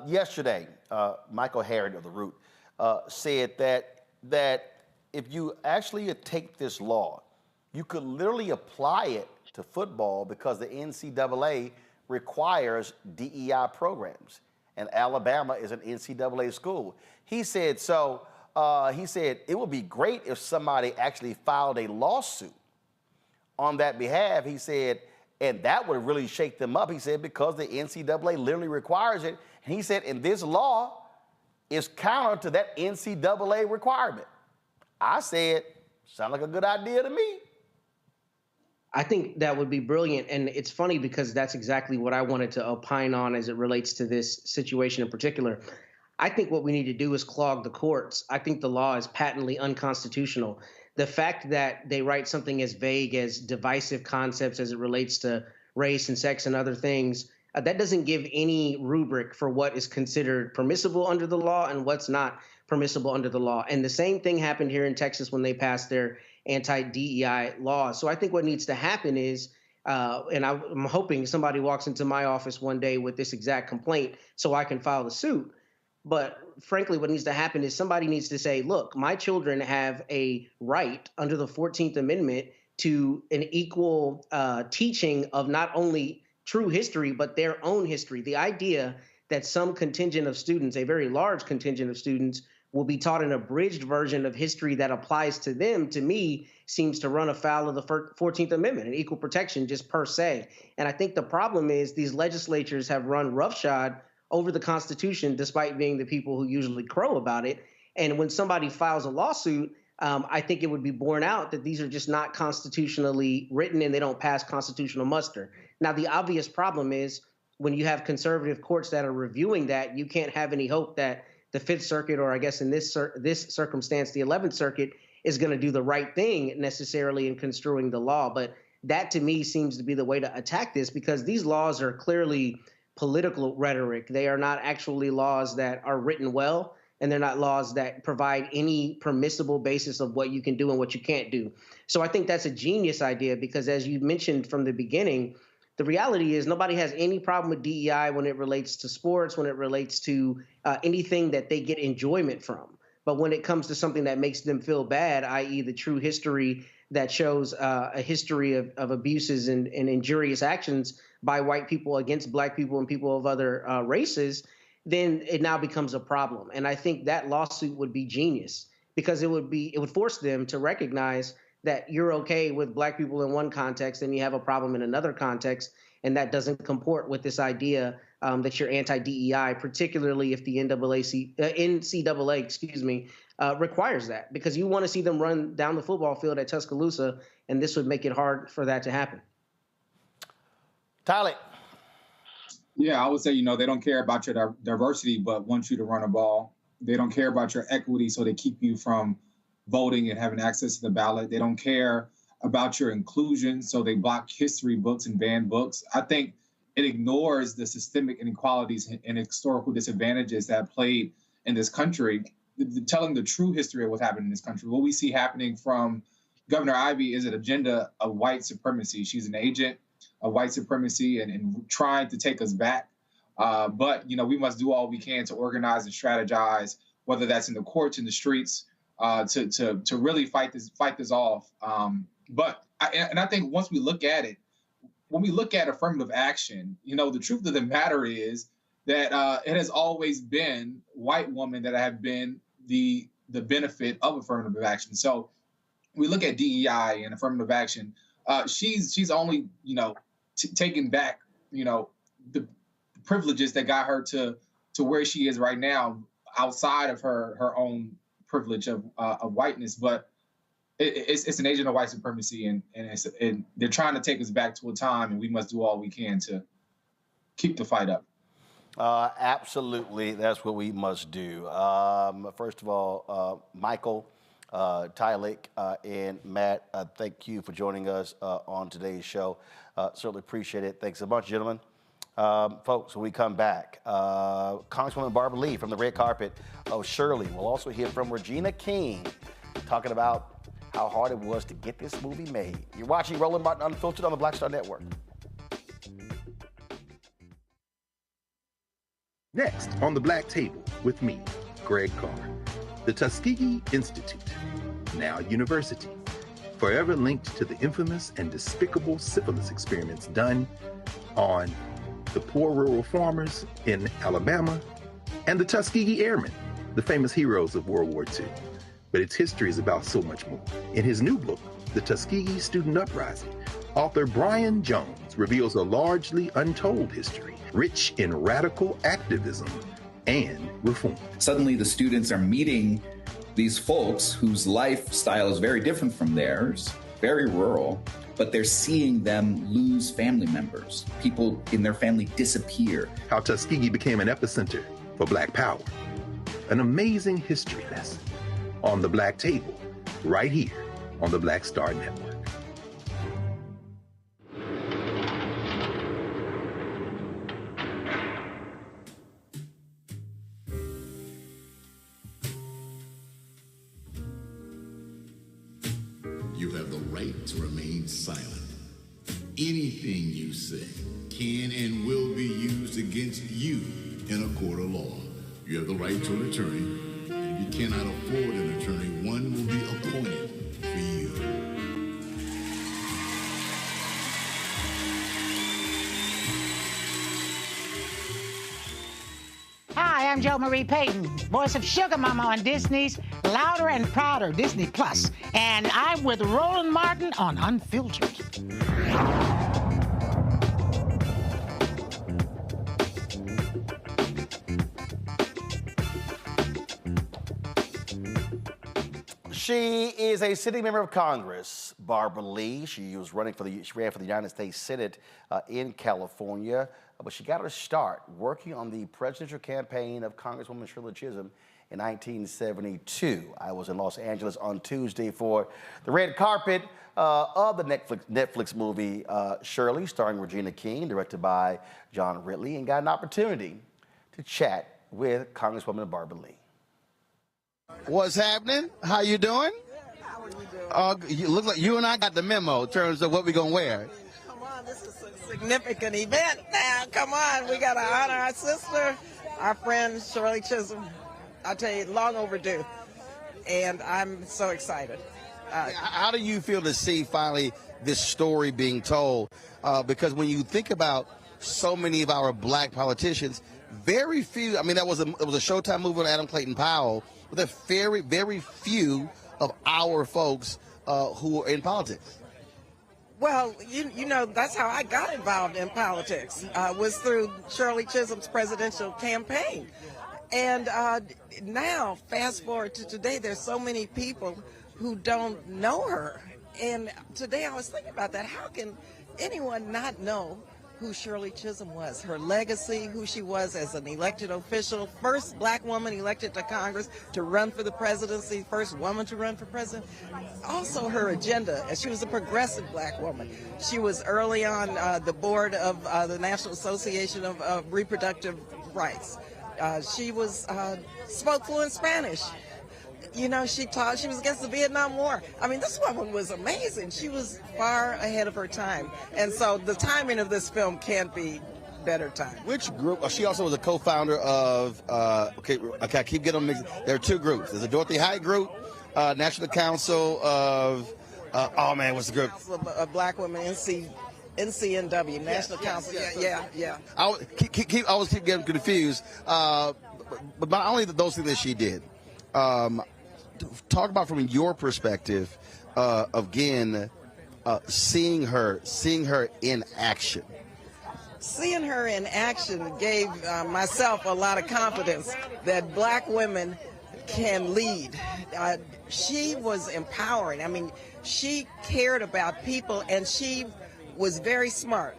yesterday, Michael Herod of The Root said that if you actually take this law, you could literally apply it to football because the NCAA requires DEI programs, and Alabama is an NCAA school. He said, he said it would be great if somebody actually filed a lawsuit on that behalf. He said, and that would really shake them up. He said, because the NCAA literally requires it. And he said, and this law is counter to that NCAA requirement. I said, sound like a good idea to me.
I think that would be brilliant. And it's funny because that's exactly what I wanted to opine on as it relates to this situation in particular. I think what we need to do is clog the courts. I think the law is patently unconstitutional. The fact that they write something as vague as divisive concepts as it relates to race and sex and other things, that doesn't give any rubric for what is considered permissible under the law and what's not permissible under the law. And the same thing happened here in Texas when they passed their anti-DEI laws. So I think what needs to happen is, and I'm hoping somebody walks into my office one day with this exact complaint so I can file the suit. But frankly, what needs to happen is somebody needs to say, look, my children have a right under the 14th Amendment to an equal teaching of not only true history, but their own history. The idea that some contingent of students, a very large contingent of students, will be taught an abridged version of history that applies to them, to me, seems to run afoul of the 14th Amendment and equal protection just per se. And I think the problem is these legislatures have run roughshod over the Constitution, despite being the people who usually crow about it. And when somebody files a lawsuit, I think it would be borne out that these are just not constitutionally written and they don't pass constitutional muster. Now, the obvious problem is when you have conservative courts that are reviewing that, you can't have any hope that the Fifth Circuit, or I guess in this circumstance, the 11th Circuit, is going to do the right thing necessarily in construing the law. But that, to me, seems to be the way to attack this, because these laws are clearly political rhetoric. They are not actually laws that are written well, and they're not laws that provide any permissible basis of what you can do and what you can't do. So I think that's a genius idea, because as you mentioned from the beginning, the reality is nobody has any problem with DEI when it relates to sports, when it relates to anything that they get enjoyment from. But when it comes to something that makes them feel bad, i.e. the true history that shows a history of abuses and injurious actions by white people against black people and people of other races, then it now becomes a problem. And I think that lawsuit would be genius, because it would force them to recognize that you're okay with black people in one context and you have a problem in another context, and that doesn't comport with this idea that you're anti-DEI, particularly if the NCAA, requires that, because you want to see them run down the football field at Tuscaloosa, and this would make it hard for that to happen.
Tyler.
Yeah, I would say, they don't care about your diversity, but want you to run a ball. They don't care about your equity, so they keep you from voting and having access to the ballot. They don't care about your inclusion, so they block history books and ban books. I think it ignores the systemic inequalities and historical disadvantages that played in this country, telling the true history of what's happened in this country. What we see happening from Governor Ivey is an agenda of white supremacy. She's an agent of white supremacy and trying to take us back. But, we must do all we can to organize and strategize, whether that's in the courts, in the streets, to really fight this off. But I think once we look at it, when we look at affirmative action, the truth of the matter is that it has always been white women that have been the benefit of affirmative action. So we look at DEI and affirmative action. She's only taking back the privileges that got her to where she is right now, outside of her own privilege of whiteness. But it's an agent of white supremacy, and they're trying to take us back to a time, and we must do all we can to keep the fight up.
Absolutely, that's what we must do. First of all, Michael, Tylik, and Matt, thank you for joining us on today's show. Certainly appreciate it. Thanks a bunch, gentlemen. Folks, when we come back, Congresswoman Barbara Lee from the red carpet of Shirley. We'll also hear from Regina King talking about how hard it was to get this movie made. You're watching Roland Martin Unfiltered on the Black Star Network.
Next on the Black Table with me, Greg Carr, the Tuskegee Institute, now university, forever linked to the infamous and despicable syphilis experiments done on the poor rural farmers in Alabama and the Tuskegee Airmen, the famous heroes of World War II. But its history is about so much more. In his new book, The Tuskegee Student Uprising, author Brian Jones reveals a largely untold history, rich in radical activism and reform.
Suddenly the students are meeting these folks whose lifestyle is very different from theirs, very rural, but they're seeing them lose family members. People in their family disappear.
How Tuskegee became an epicenter for Black power. An amazing history lesson on the Black Table, right here on the Black Star Network.
You have the right to remain silent. Anything you say can and will be used against you in a court of law. You have the right to an attorney, and if you cannot afford an attorney, one will be appointed for you.
Hi, I'm Jo Marie Payton, voice of Sugar Mama on Disney's Louder and Prouder Disney Plus, and I'm with Roland Martin on Unfiltered.
She is a sitting member of Congress, Barbara Lee. She ran for the United States Senate in California, but she got her start working on the presidential campaign of Congresswoman Shirley Chisholm in 1972. I was in Los Angeles on Tuesday for the red carpet of the Netflix movie Shirley, starring Regina King, directed by John Ridley, and got an opportunity to chat with Congresswoman Barbara Lee.
What's happening? How you doing?
How are you doing?
You look like you and I got the memo in terms of what we're going to wear.
Come on, this is a significant event now. Come on, we got to honor our sister, our friend Shirley Chisholm. I tell you, long overdue. And I'm so excited.
How do you feel to see finally this story being told? Because when you think about so many of our black politicians, very few, I mean, it was a Showtime movie with Adam Clayton Powell, but there are very, very few of our folks who are in politics.
Well, you know, that's how I got involved in politics, was through Shirley Chisholm's presidential campaign. And now, fast forward to today, there's so many people who don't know her. And today I was thinking about that. How can anyone not know who Shirley Chisholm was, her legacy, who she was as an elected official, first black woman elected to Congress to run for the presidency, first woman to run for president. Also her agenda, as she was a progressive black woman. She was early on the board of the National Association of Reproductive Rights. She was spoke fluent Spanish. You know, she was against the Vietnam War. I mean, this woman was amazing. She was far ahead of her time. And so the timing of this film can't be better time.
Which group? She also was a co-founder of, okay, I keep getting them mixed. There are two groups. There's a Dorothy Height group, National Council of, oh man, what's the group?
Council of Black Women, NCNW, National Council. Yeah.
I always keep getting confused. But not only those things that she did. Talk about from your perspective, again, seeing her in action.
Seeing her in action gave myself a lot of confidence that black women can lead. She was empowering. I mean, she cared about people and she was very smart,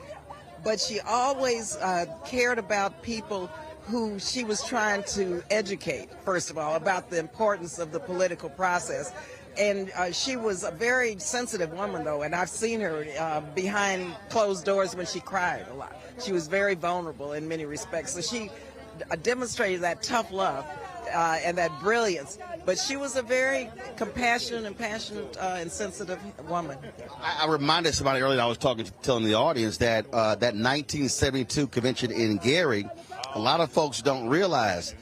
but she always cared about people who she was trying to educate, first of all, about the importance of the political process. And she was a very sensitive woman, though, and I've seen her behind closed doors when she cried a lot. She was very vulnerable in many respects. So she demonstrated that tough love and that brilliance. But she was a very compassionate and passionate and sensitive woman.
I reminded somebody earlier, I was telling the audience that that 1972 convention in Gary, a lot of folks don't realize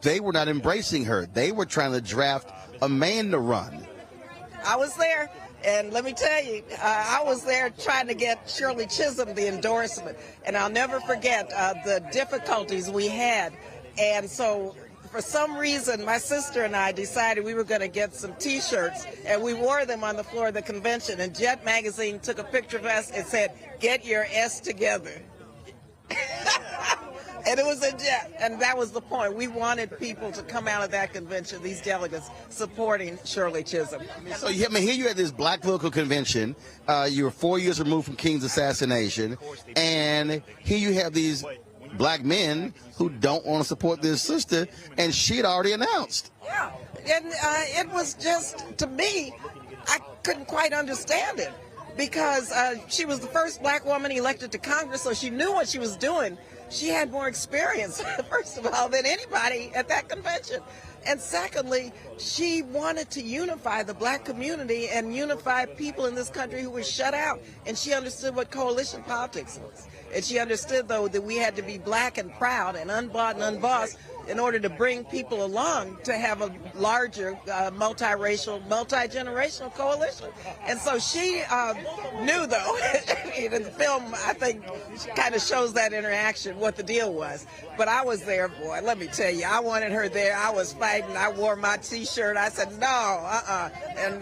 they were not embracing her. They were trying to draft a man to run.
I was there, and let me tell you, I was there trying to get Shirley Chisholm the endorsement, and I'll never forget the difficulties we had. And so for some reason, my sister and I decided we were going to get some T-shirts, and we wore them on the floor of the convention, and Jet Magazine took a picture of us and said, "Get your S together." And it was a jet, and that was the point. We wanted people to come out of that convention, these delegates, supporting Shirley Chisholm.
So here you at this black political convention. You were 4 years removed from King's assassination, and here you have these black men who don't want to support their sister, and she had already announced.
Yeah, and it was just, to me, I couldn't quite understand it, because she was the first black woman elected to Congress, so she knew what she was doing. She had more experience, first of all, than anybody at that convention. And secondly, she wanted to unify the black community and unify people in this country who were shut out. And she understood what coalition politics was. And she understood, though, that we had to be black and proud and unbought and unbossed in order to bring people along to have a larger multiracial, multi-generational coalition. And so she knew, though, in the film, I think, kind of shows that interaction, what the deal was. But I was there, boy, let me tell you, I wanted her there. I was fighting. I wore my T-shirt. I said, no, And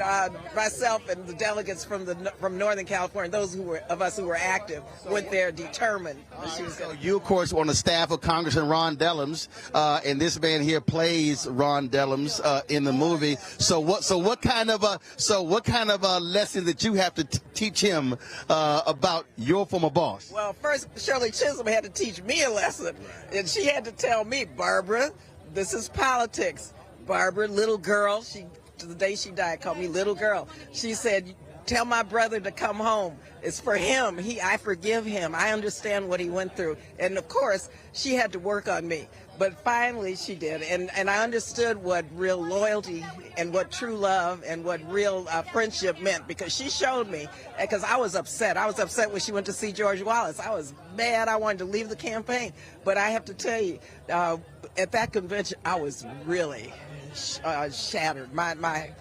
myself and the delegates from Northern California, those of us who were active, went there determined.
So you, of course, were on the staff of Congressman Ron Dellums, and this man here plays Ron Dellums in the movie. So what kind of a lesson that you have to teach him about your former boss?
Well, first Shirley Chisholm had to teach me a lesson, and she had to tell me, Barbara, this is politics. Barbara, little girl, to the day she died, called me little girl. She said, tell my brother to come home. It's for him. I forgive him. I understand what he went through. And of course, she had to work on me. But finally she did. And I understood what real loyalty and what true love and what real friendship meant, because she showed me, because I was upset. I was upset when she went to see George Wallace. I was mad. I wanted to leave the campaign. But I have to tell you, at that convention, I was really shattered. My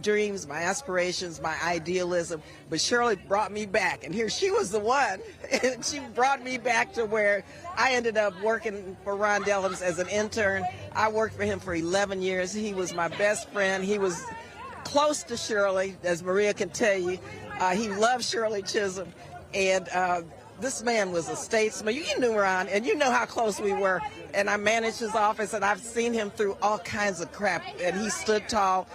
dreams, my aspirations, my idealism, but Shirley brought me back, and here she was the one, and she brought me back to where I ended up working for Ron Dellums as an intern. I worked for him for 11 years. He was my best friend. He was close to Shirley, as Maria can tell you. He loved Shirley Chisholm, and this man was a statesman. You knew Ron, and you know how close we were, and I managed his office, and I've seen him through all kinds of crap, and he stood tall.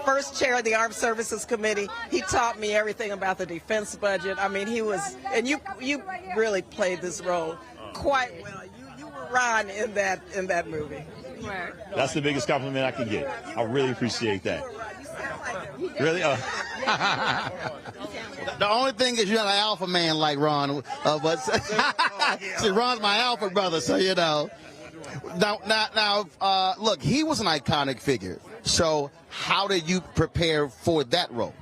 first chair of the Armed Services Committee. He taught me everything about the defense budget. I mean, he was, and you really played this role quite well. You were Ron in that movie.
That's the biggest compliment I can get. I really appreciate that. Really?
The only thing is you're not an alpha man like Ron, but see, Ron's my alpha brother, so you know. Now, look, he was an iconic figure. So how did you prepare for that role?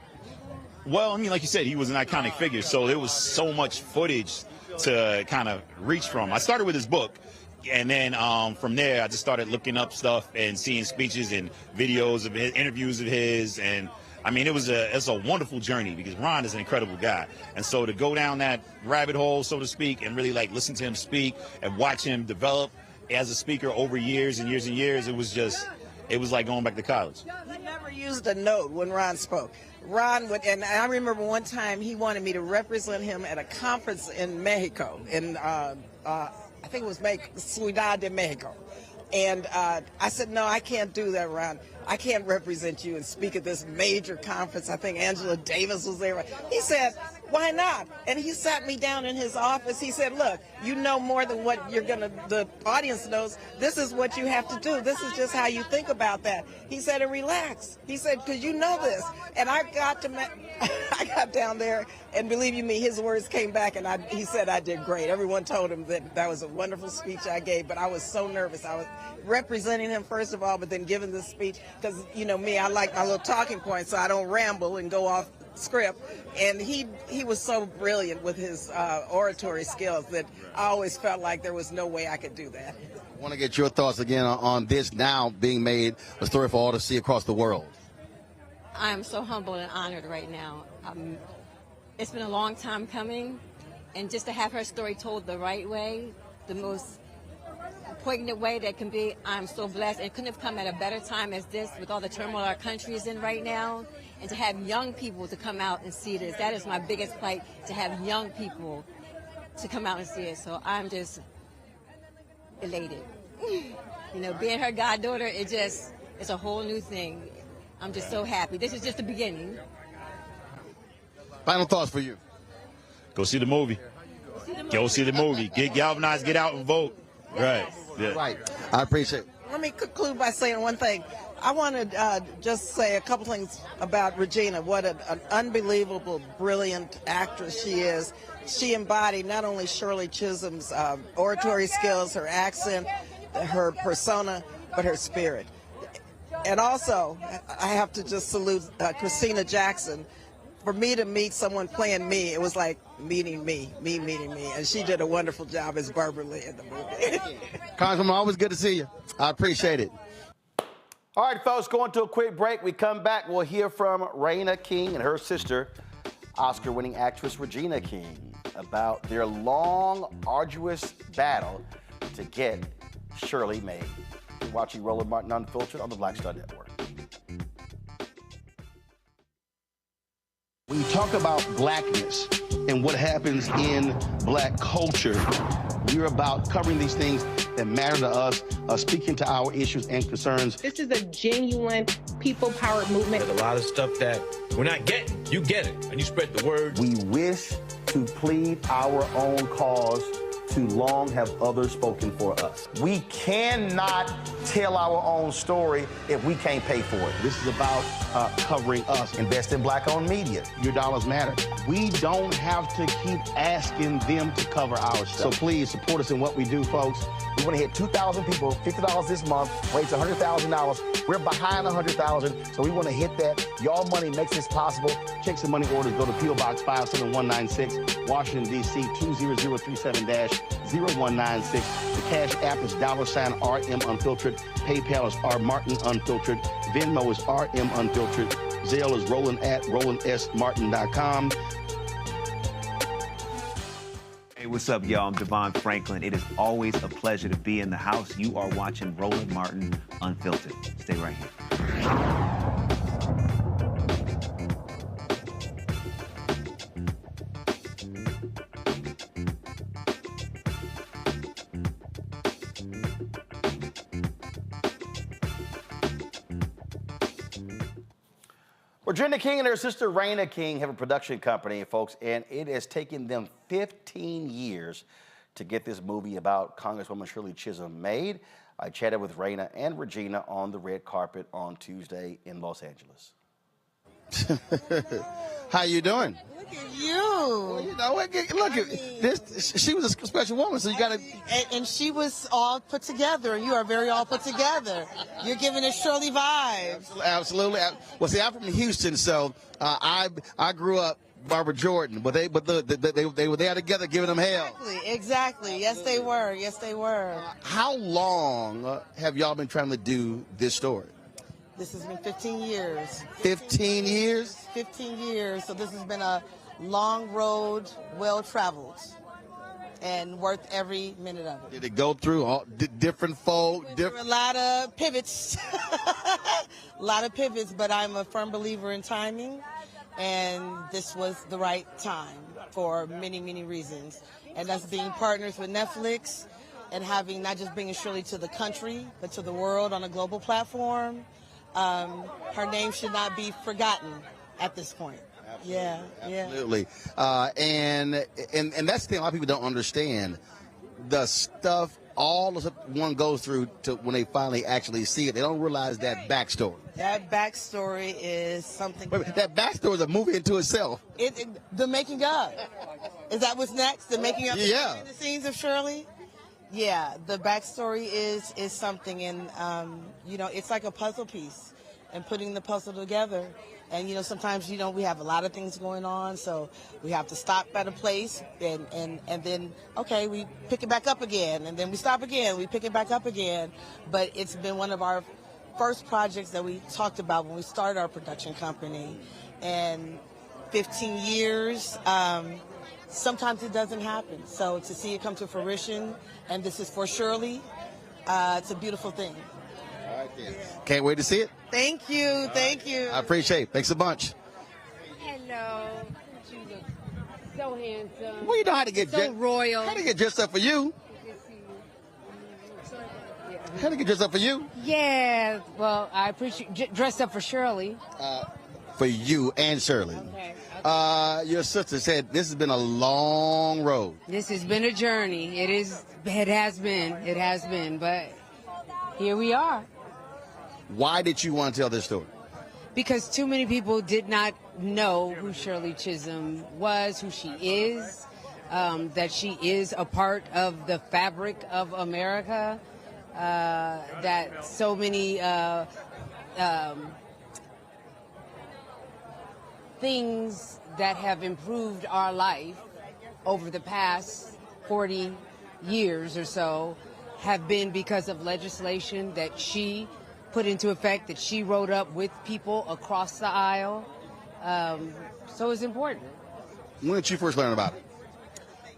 Well, I mean, like you said, he was an iconic figure, so there was so much footage to kind of reach from. I started with his book, and then from there, I just started looking up stuff and seeing speeches and videos of his, interviews of his, and I mean, it's a wonderful journey because Ron is an incredible guy. And so to go down that rabbit hole, so to speak, and really like listen to him speak and watch him develop as a speaker over years and years and years, it was like going back to college.
He never used a note when Ron spoke. Ron would, and I remember one time he wanted me to represent him at a conference in Mexico, in I think it was Ciudad de Mexico. And I said, no, I can't do that, Ron. I can't represent you and speak at this major conference. I think Angela Davis was there. He said, why not? And he sat me down in his office. He said, look, you know more than what the audience knows. This is what you have to do. This is just how you think about that. He said, and relax. He said, because you know this. And I got down there, and believe you me, his words came back, and he said I did great. Everyone told him that was a wonderful speech I gave, but I was so nervous. I was representing him, first of all, but then giving this speech, because, you know me, I like my little talking points, so I don't ramble and go off script. And he was so brilliant with his oratory skills that I always felt like there was no way I could do that.
I want to get your thoughts again on this now being made a story for all to see across the world.
I am so humbled and honored right now. It's been a long time coming, and just to have her story told the right way, the most poignant way that can be, I'm so blessed. And it couldn't have come at a better time as this, with all the turmoil our country is in right now. And to have young people to come out and see this, that is my biggest plight, to have young people to come out and see it. So I'm just elated. You know, being her goddaughter, it's a whole new thing. I'm just so happy. This is just the beginning.
Final thoughts for you.
Go see the movie. Go see the movie. Get galvanized, get out and vote. Right. Yeah.
Right. I appreciate it.
Let me conclude by saying one thing. I want to just say a couple things about Regina. What an unbelievable, brilliant actress she is. She embodied not only Shirley Chisholm's oratory skills, her accent, her persona, but her spirit. And also, I have to just salute Christina Jackson. For me to meet someone playing me, it was like meeting me meeting me. And she did a wonderful job as Barbara Lee in the movie.
Congresswoman, always good to see you. I appreciate it. All right, folks, going to a quick break. We come back, we'll hear from Raina King and her sister, Oscar-winning actress Regina King, about their long, arduous battle to get Shirley made. You're watching Roland Martin Unfiltered on the Black Star Network. When you talk about blackness and what happens in black culture, we're about covering these things that matter to us, speaking to our issues and concerns.
This is a genuine people-powered movement.
There's a lot of stuff that we're not getting. You get it, and you spread the word.
We wish to plead our own cause. Too long have others spoken for us. We cannot tell our own story if we can't pay for it. This is about covering us. Invest in black-owned media. Your dollars matter. We don't have to keep asking them to cover our stuff. So please support us in what we do, folks. We want to hit 2,000 people, $50 this month, raise $100,000. We're behind $100,000, so we want to hit that. Y'all money makes this possible. Check some money orders. Go to P.O. Box 57196, Washington, D.C. 20037-0196. The Cash App is $RM Unfiltered. PayPal is R Martin Unfiltered. Venmo is RM Unfiltered. Zelle is Roland@RolandSMartin.com.
Hey, what's up, y'all? I'm Devon Franklin. It is always a pleasure to be in the house. You are watching Roland Martin Unfiltered. Stay right here.
Regina King and her sister Raina King have a production company, folks, and it has taken them 15 years to get this movie about Congresswoman Shirley Chisholm made. I chatted with Raina and Regina on the red carpet on Tuesday in Los Angeles. How you doing?
Look at you.
Well, you know, look at this. She was a special woman, so you got to.
And she was all put together. You are very all put together. You're giving us Shirley vibes.
Absolutely. Well, see, I'm from Houston, so I grew up Barbara Jordan, but they were there together giving them hell.
Exactly. Yes, they were. Yes, they were.
How long have y'all been trying to do this story?
This has been 15 years.
15 years?
15 years. So this has been a long road, well-traveled, and worth every minute of it.
Did it go through all different folk?
There were a lot of pivots. A lot of pivots, but I'm a firm believer in timing, and this was the right time for many, many reasons. And that's being partners with Netflix and having not just bringing Shirley to the country, but to the world on a global platform. Her name should not be forgotten at this point.
Absolutely. And that's the thing a lot of people don't understand. The stuff, all the stuff one goes through to when they finally actually see it, they don't realize that backstory.
That backstory is something.
Wait, that backstory is a movie into itself.
The making of. Is that what's next? The making of the scenes of Shirley? Yeah, the backstory is something, and it's like a puzzle piece, and putting the puzzle together. And sometimes we have a lot of things going on, so we have to stop at a place, and then okay, we pick it back up again, and then we stop again, we pick it back up again. But it's been one of our first projects that we talked about when we started our production company, and 15 years. Sometimes it doesn't happen. So to see it come to fruition, and this is for Shirley, it's a beautiful thing.
All right, then. Can't wait to see it.
Thank you. Thank you.
I appreciate it. Thanks a bunch.
Hello. You look so handsome.
Well, you know how to get
so royal.
How to get dressed up for you. How to get dressed up for you.
Yeah. Well, I appreciate dressed up for Shirley.
For you and Shirley.
Okay.
Your sister said this has been a long road.
This has been a journey. It has been, but here we are.
Why did you want to tell this story?
Because too many people did not know who Shirley Chisholm was, who she is, that she is a part of the fabric of America, that so many things that have improved our life over the past 40 years or so have been because of legislation that she put into effect, that she wrote up with people across the aisle. So it's important.
When did you first learn about it?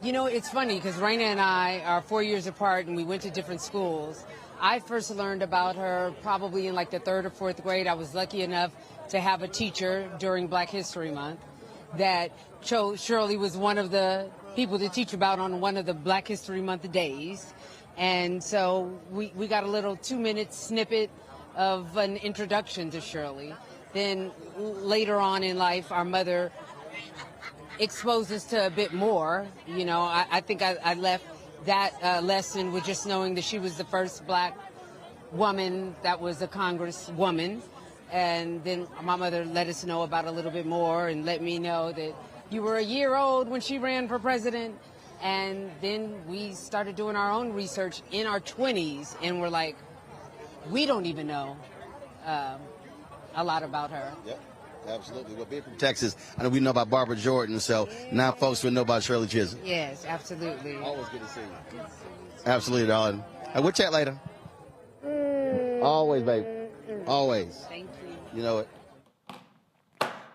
It's funny because Raina and I are 4 years apart and we went to different schools. I first learned about her probably in like the 3rd or 4th grade. I was lucky enough to have a teacher during Black History Month that chose Shirley was one of the people to teach about on one of the Black History Month days. And so we got a little 2-minute snippet of an introduction to Shirley. Then later on in life, our mother exposed us to a bit more. I think I left that lesson with just knowing that she was the first Black woman that was a congresswoman. And then my mother let us know about a little bit more and let me know that you were a year old when she ran for president. And then we started doing our own research in our 20s, and we're like, we don't even know a lot about her.
Yep, absolutely. Well, being from Texas, I know we know about Barbara Jordan, so now folks will know about Shirley Chisholm.
Yes, absolutely.
Always good to see you. Absolutely, darling. We'll chat later. Always, baby. Always.
Thank you.
You know it.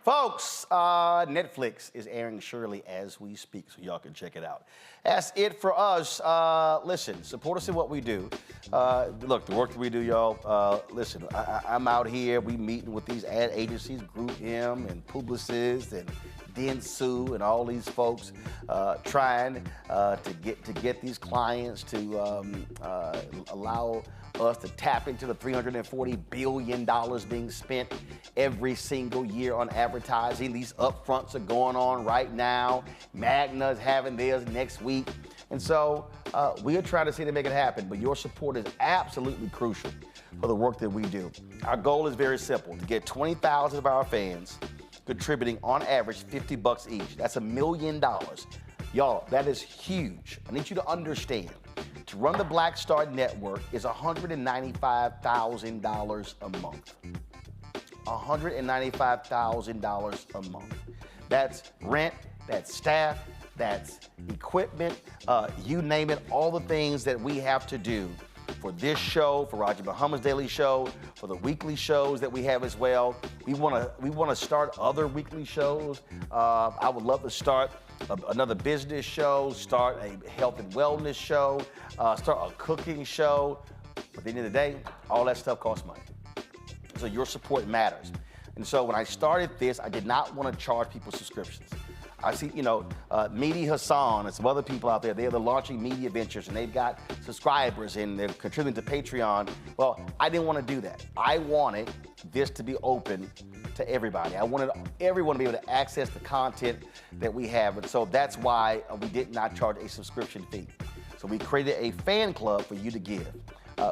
Folks, Netflix is airing Shirley as we speak, so y'all can check it out. That's it for us. Listen, support us in what we do. Look, the work that we do, y'all, listen, I'm out here, we meeting with these ad agencies, Group M and Publicis and Dentsu and all these folks trying to get these clients to allow us to tap into the $340 billion being spent every single year on advertising. These upfronts are going on right now. Magna's having theirs next week. And so we are trying to see to make it happen, but your support is absolutely crucial for the work that we do. Our goal is very simple, to get 20,000 of our fans contributing on average $50 each. That's $1 million. Y'all, that is huge. I need you to understand, to run the Black Star Network is $195,000 a month. $195,000 a month. That's rent, that's staff, that's equipment, you name it, all the things that we have to do for this show, for Roger Muhammad's Daily Show, for the weekly shows that we have as well. We want to start other weekly shows. I would love to start another business show, start a health and wellness show, start a cooking show. But at the end of the day, all that stuff costs money. So your support matters. And so when I started this, I did not want to charge people subscriptions. I see, Mehdi Hassan and some other people out there, they're launching media ventures and they've got subscribers and they're contributing to Patreon. Well, I didn't want to do that. I wanted this to be open to everybody. I wanted everyone to be able to access the content that we have. And so that's why we did not charge a subscription fee. So we created a fan club for you to give.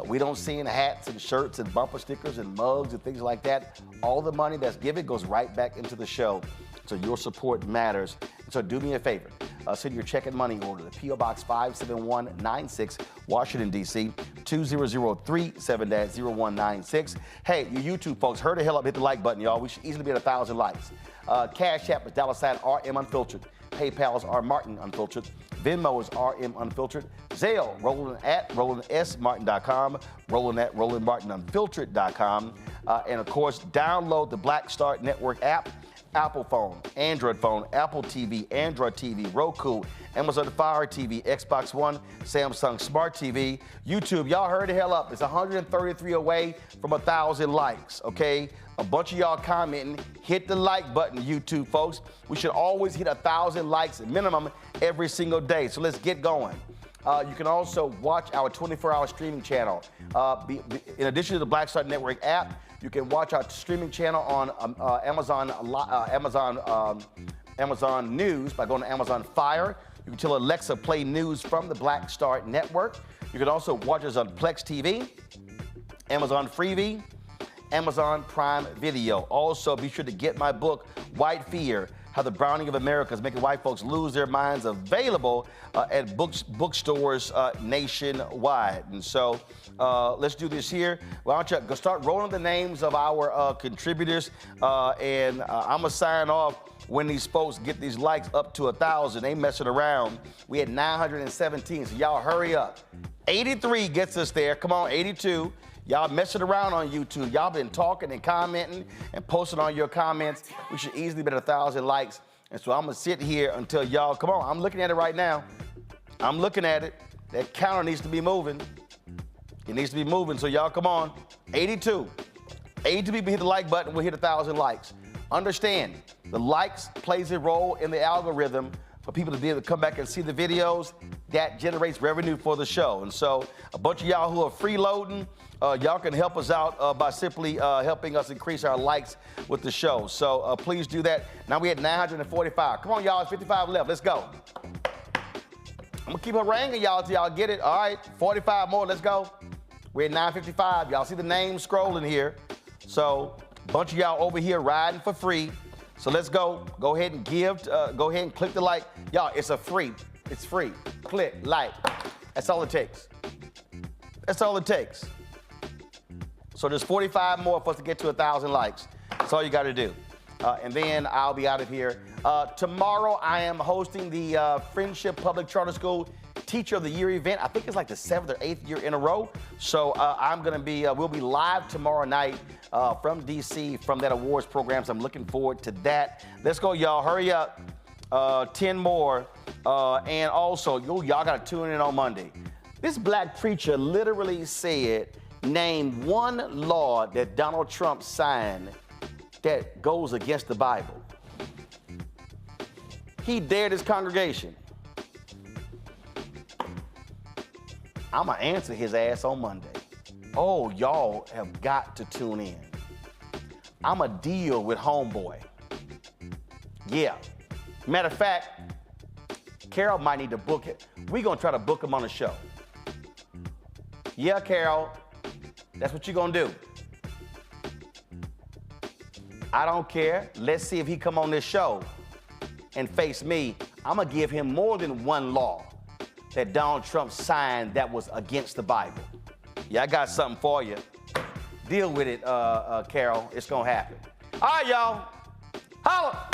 We don't send hats and shirts and bumper stickers and mugs and things like that. All the money that's given goes right back into the show. So your support matters. So do me a favor. Send your check and money order to P.O. Box 57196, Washington, D.C., 20037-0196. Hey, you YouTube folks, hurry the hell up, hit the like button, y'all. We should easily be at 1,000 likes. Cash App is $RM Unfiltered. PayPal is R Martin Unfiltered. Venmo is RM Unfiltered. Zelle, Roland at RolandSMartin.com, Roland at RolandMartinUnfiltered.com. And of course, download the Black Star Network app. Apple phone, Android phone, Apple TV, Android TV, Roku, Amazon Fire TV, Xbox One, Samsung Smart TV, YouTube. Y'all hurry the hell up. It's 133 away from 1,000 likes, okay? A bunch of y'all commenting. Hit the like button, YouTube folks. We should always hit 1,000 likes minimum every single day. So let's get going. You can also watch our 24-hour streaming channel. In addition to the Black Star Network app, you can watch our streaming channel on Amazon News by going to Amazon Fire. You can tell Alexa play news from the Black Star Network. You can also watch us on Plex TV, Amazon Freevee, Amazon Prime Video. Also, be sure to get my book, White Fear, How the Browning of America is Making White Folks Lose Their Minds, available at bookstores nationwide. And so let's do this here. Why don't you go start rolling the names of our contributors, and I'm going to sign off when these folks get these likes up to 1,000. They messing around. We had 917, so y'all hurry up. 83 gets us there. Come on, 82. Y'all messing around on YouTube. Y'all been talking and commenting and posting on your comments. We should easily be at 1,000 likes. And so I'm going to sit here until y'all, come on, I'm looking at it right now. I'm looking at it. That counter needs to be moving. It needs to be moving, so y'all come on. 82. 82 people hit the like button, we'll hit 1,000 likes. Understand, the likes plays a role in the algorithm for people to be able to come back and see the videos. That generates revenue for the show. And so a bunch of y'all who are freeloading, y'all can help us out by simply helping us increase our likes with the show. So please do that. Now we had 945. Come on, y'all, it's 55 left. Let's go. I'm gonna keep haranguing y'all till y'all get it. All right, 45 more, let's go. We're at 955. Y'all see the names scrolling here. So a bunch of y'all over here riding for free. So let's go. Go ahead and give. Go ahead and click the like. Y'all, it's free. It's free. Click, like. That's all it takes. That's all it takes. So there's 45 more for us to get to 1,000 likes. That's all you got to do. And then I'll be out of here. Tomorrow I am hosting the Friendship Public Charter School Teacher of the Year event. I think it's like the 7th or 8th year in a row. So I'm going to be, we'll be live tomorrow night from DC from that awards program. So I'm looking forward to that. Let's go, y'all. Hurry up. 10 more. And also, y'all got to tune in on Monday. This black preacher literally said, name one law that Donald Trump signed that goes against the Bible. He dared his congregation. I'm going to answer his ass on Monday. Oh, y'all have got to tune in. I'm a deal with homeboy. Yeah. Matter of fact, Carol might need to book it. We're going to try to book him on the show. Yeah, Carol, that's what you're going to do. I don't care. Let's see if he come on this show and face me. I'm going to give him more than one law that Donald Trump signed that was against the Bible. Yeah, I got something for you. Deal with it, Carol. It's going to happen. All right, y'all. Holla.